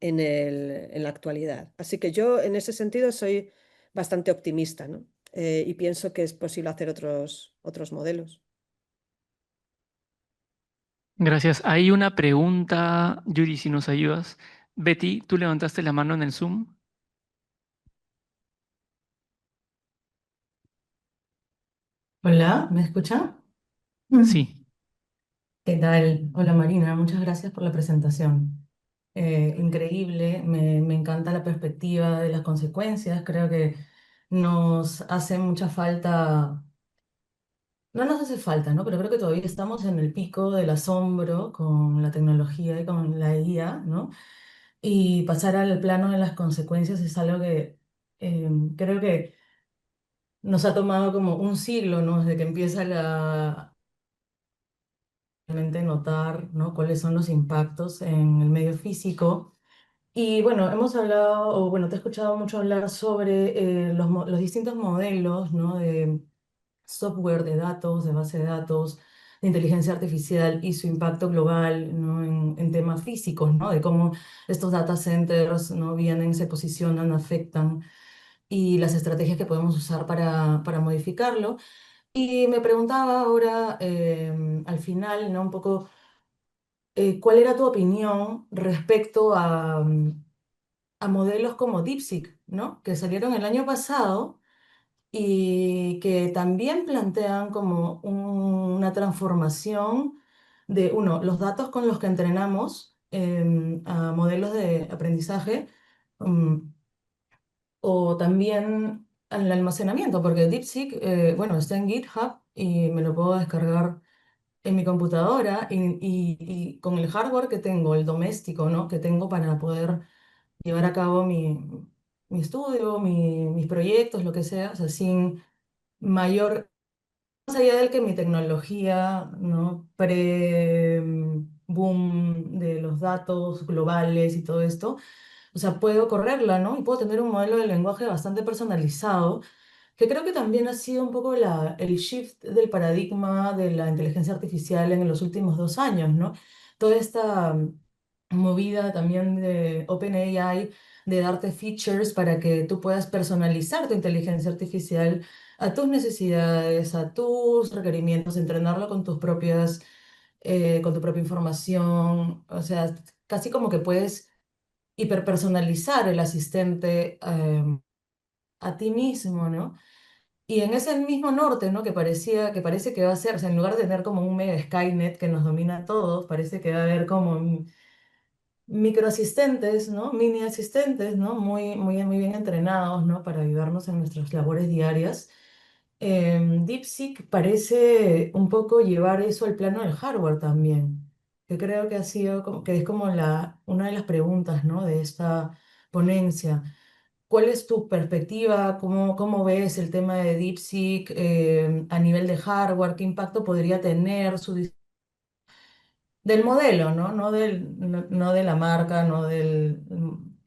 en la actualidad. Así que yo en ese sentido soy bastante optimista, ¿no? Y pienso que es posible hacer otros modelos. Gracias. Hay una pregunta, Yuri, si nos ayudas. Betty, tú levantaste la mano en el Zoom. Hola, ¿me escucha? Mm. Sí. ¿Qué tal? Hola Marina, muchas gracias por la presentación. Increíble, me encanta la perspectiva de las consecuencias, creo que nos hace mucha falta, no nos hace falta, ¿no? Pero creo que todavía estamos en el pico del asombro con la tecnología y con la IA, ¿no? Y pasar al plano de las consecuencias es algo que creo que nos ha tomado como un siglo, ¿no? Desde que empieza realmente notar, ¿no? Cuáles son los impactos en el medio físico. Y bueno, hemos hablado, o bueno, te he escuchado mucho hablar sobre los distintos modelos, ¿no? De software, de datos, de base de datos, de inteligencia artificial y su impacto global, ¿no? En temas físicos, ¿no? De cómo estos data centers, ¿no? Vienen, se posicionan, afectan y las estrategias que podemos usar para modificarlo. Y me preguntaba ahora, al final, ¿no? Un poco ¿cuál era tu opinión respecto a modelos como DeepSeek, ¿no? Que salieron el año pasado y que también plantean como una transformación de, uno, los datos con los que entrenamos a modelos de aprendizaje, mm, o también al almacenamiento, porque DeepSeek, bueno, está en GitHub y me lo puedo descargar en mi computadora y con el hardware que tengo, el doméstico, ¿no? Que tengo para poder llevar a cabo mi estudio, mis proyectos, lo que sea, o sea, sin mayor, más allá del que mi tecnología, ¿no? Boom de los datos globales y todo esto, o sea, puedo correrla, ¿no? Y puedo tener un modelo de lenguaje bastante personalizado que creo que también ha sido un poco el shift del paradigma de la inteligencia artificial en los últimos 2 años, ¿no? Toda esta movida también de OpenAI de darte features para que tú puedas personalizar tu inteligencia artificial a tus necesidades, a tus requerimientos, entrenarlo con con tu propia información, o sea, casi como que puedes hiperpersonalizar el asistente a ti mismo, ¿no? Y en ese mismo norte, ¿no? Que parece que va a ser, o sea, en lugar de tener como un mega Skynet que nos domina a todos, parece que va a haber como microasistentes, ¿no? Mini asistentes, ¿no? Muy bien entrenados, ¿no? Para ayudarnos en nuestras labores diarias. DeepSeek parece un poco llevar eso al plano del hardware también, que creo que ha sido que es como una de las preguntas, ¿no? De esta ponencia. ¿Cuál es tu perspectiva? ¿Cómo ves el tema de DeepSeek a nivel de hardware? ¿Qué impacto podría tener del modelo, ¿no? No de la marca, no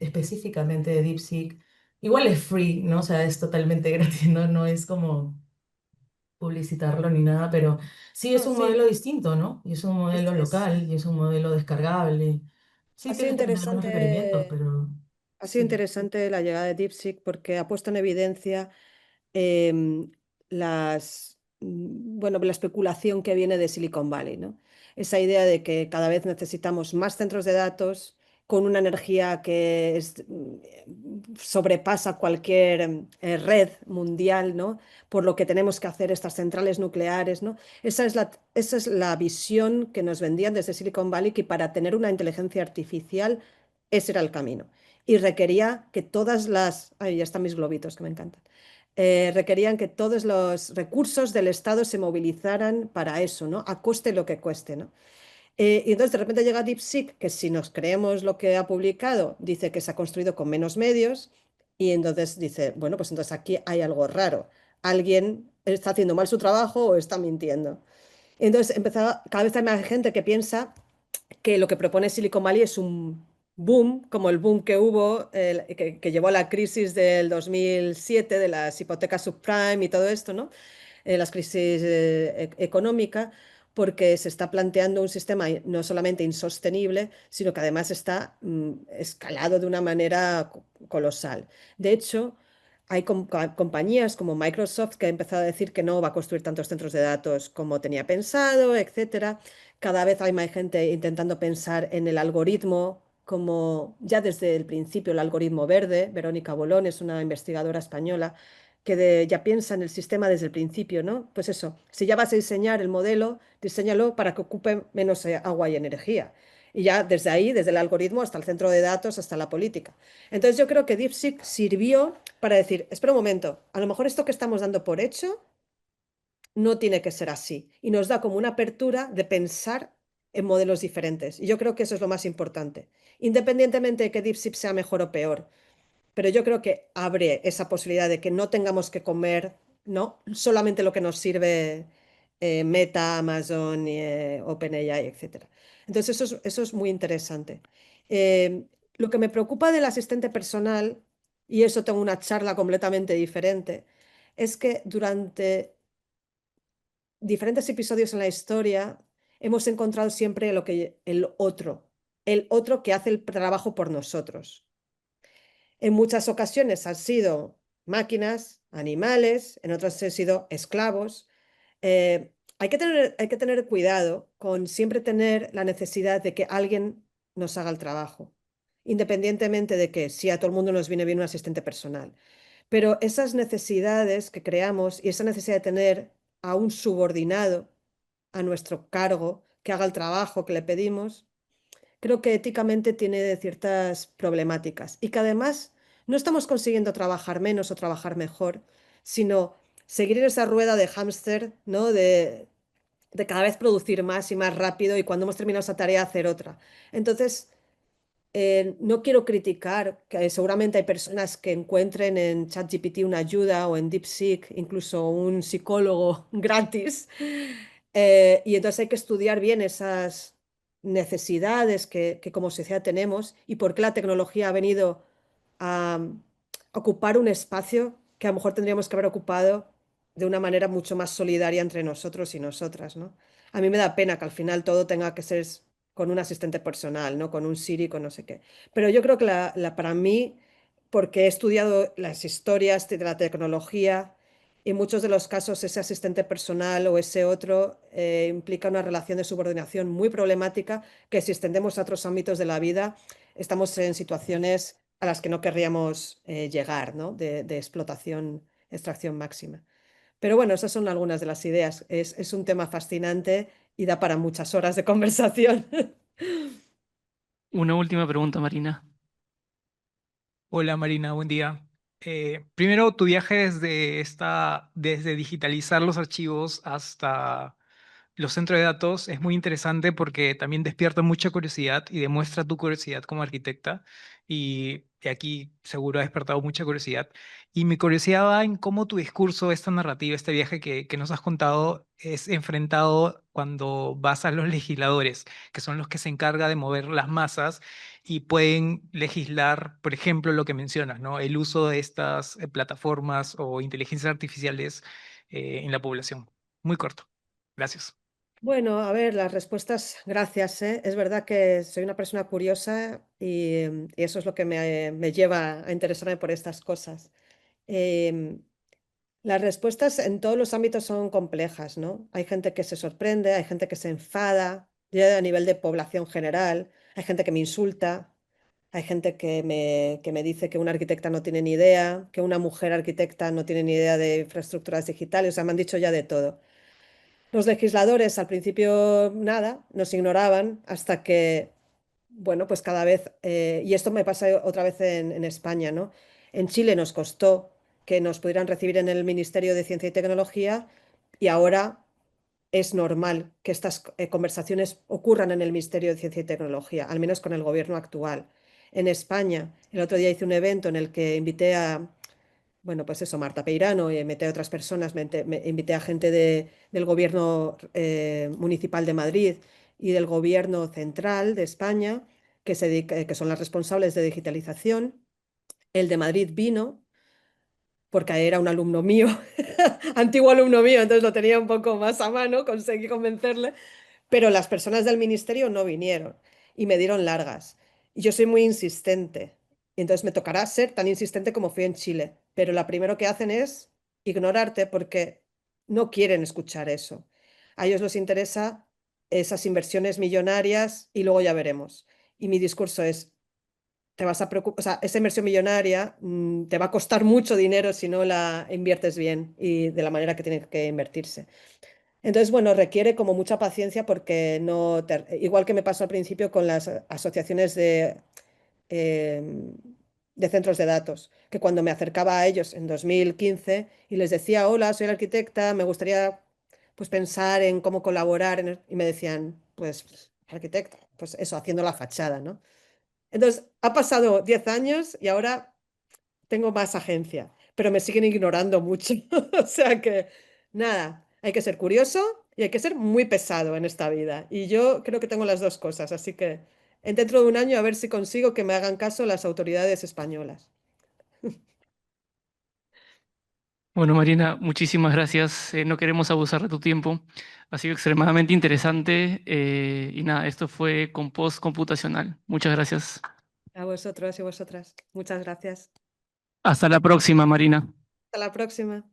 específicamente de DeepSeek. Igual es free, ¿no? O sea, es totalmente gratis, no es como publicitarlo ni nada, pero sí es No, un sí, modelo distinto, ¿no? Y es un modelo local y es un modelo descargable. ha Sí, sido tienes que tener algunos requerimientos, interesante, pero ha sido sí. interesante la llegada de DeepSeek porque ha puesto en evidencia em, bueno, la especulación que viene de Silicon Valley, ¿no? Esa idea de que cada vez necesitamos más centros de datos con una energía que sobrepasa cualquier red mundial, ¿no? Por lo que tenemos que hacer estas centrales nucleares, ¿no? Esa es la visión que nos vendían desde Silicon Valley, que para tener una inteligencia artificial ese era el camino. Y requería que todas las... Ay, ya están mis globitos, que me encantan. Requerían que todos los recursos del Estado se movilizaran para eso, ¿no? A coste lo que cueste, ¿no? Y entonces de repente llega DeepSeek, que si nos creemos lo que ha publicado, dice que se ha construido con menos medios, y entonces dice, bueno, pues entonces aquí hay algo raro. Alguien está haciendo mal su trabajo o está mintiendo. Y entonces empezaba, cada vez hay más gente que piensa que lo que propone Silicon Valley es un boom, como el boom que hubo, que llevó a la crisis del 2007 de las hipotecas subprime y todo esto, ¿no? las crisis económicas, porque se está planteando un sistema no solamente insostenible, sino que además está escalado de una manera colosal. De hecho, hay compañías como Microsoft que ha empezado a decir que no va a construir tantos centros de datos como tenía pensado, etcétera. Cada vez hay más gente intentando pensar en el algoritmo, como ya desde el principio el algoritmo verde. Verónica Bolón es una investigadora española que ya piensa en el sistema desde el principio, ¿no? Pues eso, si ya vas a diseñar el modelo, diséñalo para que ocupe menos agua y energía. Y ya desde ahí, desde el algoritmo hasta el centro de datos, hasta la política. Entonces yo creo que DeepSeek sirvió para decir, espera un momento, a lo mejor esto que estamos dando por hecho no tiene que ser así. Y nos da como una apertura de pensar en modelos diferentes. Y yo creo que eso es lo más importante. Independientemente de que DeepSeek sea mejor o peor, pero yo creo que abre esa posibilidad de que no tengamos que comer, ¿no? Solamente lo que nos sirve Meta, Amazon, OpenAI, etcétera. Entonces eso es muy interesante. Lo que me preocupa del asistente personal, y eso tengo una charla completamente diferente, es que durante diferentes episodios en la historia hemos encontrado siempre lo que el otro que hace el trabajo por nosotros. En muchas ocasiones han sido máquinas, animales, en otras han sido esclavos. Hay que tener cuidado con siempre tener la necesidad de que alguien nos haga el trabajo, independientemente de que si a todo el mundo nos viene bien un asistente personal. Pero esas necesidades que creamos y esa necesidad de tener a un subordinado a nuestro cargo que haga el trabajo que le pedimos, creo que éticamente tiene ciertas problemáticas y que además no estamos consiguiendo trabajar menos o trabajar mejor, sino seguir en esa rueda de hámster, ¿no? De cada vez producir más y más rápido y cuando hemos terminado esa tarea hacer otra. Entonces, no quiero criticar, que seguramente hay personas que encuentren en ChatGPT una ayuda o en DeepSeek incluso un psicólogo gratis. Y entonces hay que estudiar bien esas necesidades que como sociedad tenemos y por qué la tecnología ha venido a ocupar un espacio que a lo mejor tendríamos que haber ocupado de una manera mucho más solidaria entre nosotros y nosotras, ¿no? A mí me da pena que al final todo tenga que ser con un asistente personal, ¿no? Con un Siri, con no sé qué. Pero yo creo que para mí, porque he estudiado las historias de la tecnología, y en muchos de los casos ese asistente personal o ese otro implica una relación de subordinación muy problemática que si extendemos a otros ámbitos de la vida, estamos en situaciones a las que no querríamos llegar, ¿no? De explotación, extracción máxima. Pero bueno, esas son algunas de las ideas. Es un tema fascinante y da para muchas horas de conversación. Una última pregunta, Marina. Hola Marina, buen día. Primero, tu viaje desde digitalizar los archivos hasta los centros de datos es muy interesante porque también despierta mucha curiosidad y demuestra tu curiosidad como arquitecta. Y aquí seguro ha despertado mucha curiosidad. Y mi curiosidad va en cómo tu discurso, esta narrativa, este viaje que nos has contado, es enfrentado cuando vas a los legisladores, que son los que se encargan de mover las masas y pueden legislar, por ejemplo, lo que mencionas, ¿no? El uso de estas plataformas o inteligencias artificiales en la población. Muy corto. Gracias. Bueno, a ver, las respuestas, gracias, ¿eh? Es verdad que soy una persona curiosa y eso es lo que me lleva a interesarme por estas cosas. Em, las respuestas en todos los ámbitos son complejas, ¿no? Hay gente que se sorprende, hay gente que se enfada, ya a nivel de población general, hay gente que me insulta, hay gente que me dice que una arquitecta no tiene ni idea, que una mujer arquitecta no tiene ni idea de infraestructuras digitales, o sea, me han dicho ya de todo. Los legisladores al principio nada, nos ignoraban hasta que, bueno, pues cada vez, y esto me pasa otra vez en España, ¿no? En Chile nos costó que nos pudieran recibir en el Ministerio de Ciencia y Tecnología y ahora es normal que estas conversaciones ocurran en el Ministerio de Ciencia y Tecnología, al menos con el gobierno actual. En España, el otro día hice un evento en el que invité a, bueno, pues eso, Marta Peirano, y invité a otras personas, invité a gente del gobierno municipal de Madrid y del gobierno central de España, que son las responsables de digitalización. El de Madrid vino porque era un alumno mío, antiguo alumno mío, entonces lo tenía un poco más a mano, conseguí convencerle, pero las personas del ministerio no vinieron y me dieron largas. Y yo soy muy insistente, y entonces me tocará ser tan insistente como fui en Chile, pero lo primero que hacen es ignorarte porque no quieren escuchar eso. A ellos les interesa esas inversiones millonarias y luego ya veremos. Y mi discurso es, te vas a preocupar, o sea, esa inversión millonaria te va a costar mucho dinero si no la inviertes bien y de la manera que tiene que invertirse. Entonces, bueno, requiere como mucha paciencia porque no, igual que me pasó al principio con las asociaciones de centros de datos, que cuando me acercaba a ellos en 2015 y les decía, hola, soy la arquitecta, me gustaría pues pensar en cómo colaborar, y me decían, pues, arquitecta, pues eso, haciendo la fachada, ¿no? Entonces, ha pasado 10 años y ahora tengo más agencia, pero me siguen ignorando mucho. O sea que, nada, hay que ser curioso y hay que ser muy pesado en esta vida. Y yo creo que tengo las dos cosas, así que dentro de un año a ver si consigo que me hagan caso las autoridades españolas. Bueno, Marina, muchísimas gracias. No queremos abusar de tu tiempo. Ha sido extremadamente interesante. Y nada, esto fue Compost Computacional. Muchas gracias. A vosotros y vosotras. Muchas gracias. Hasta la próxima, Marina. Hasta la próxima.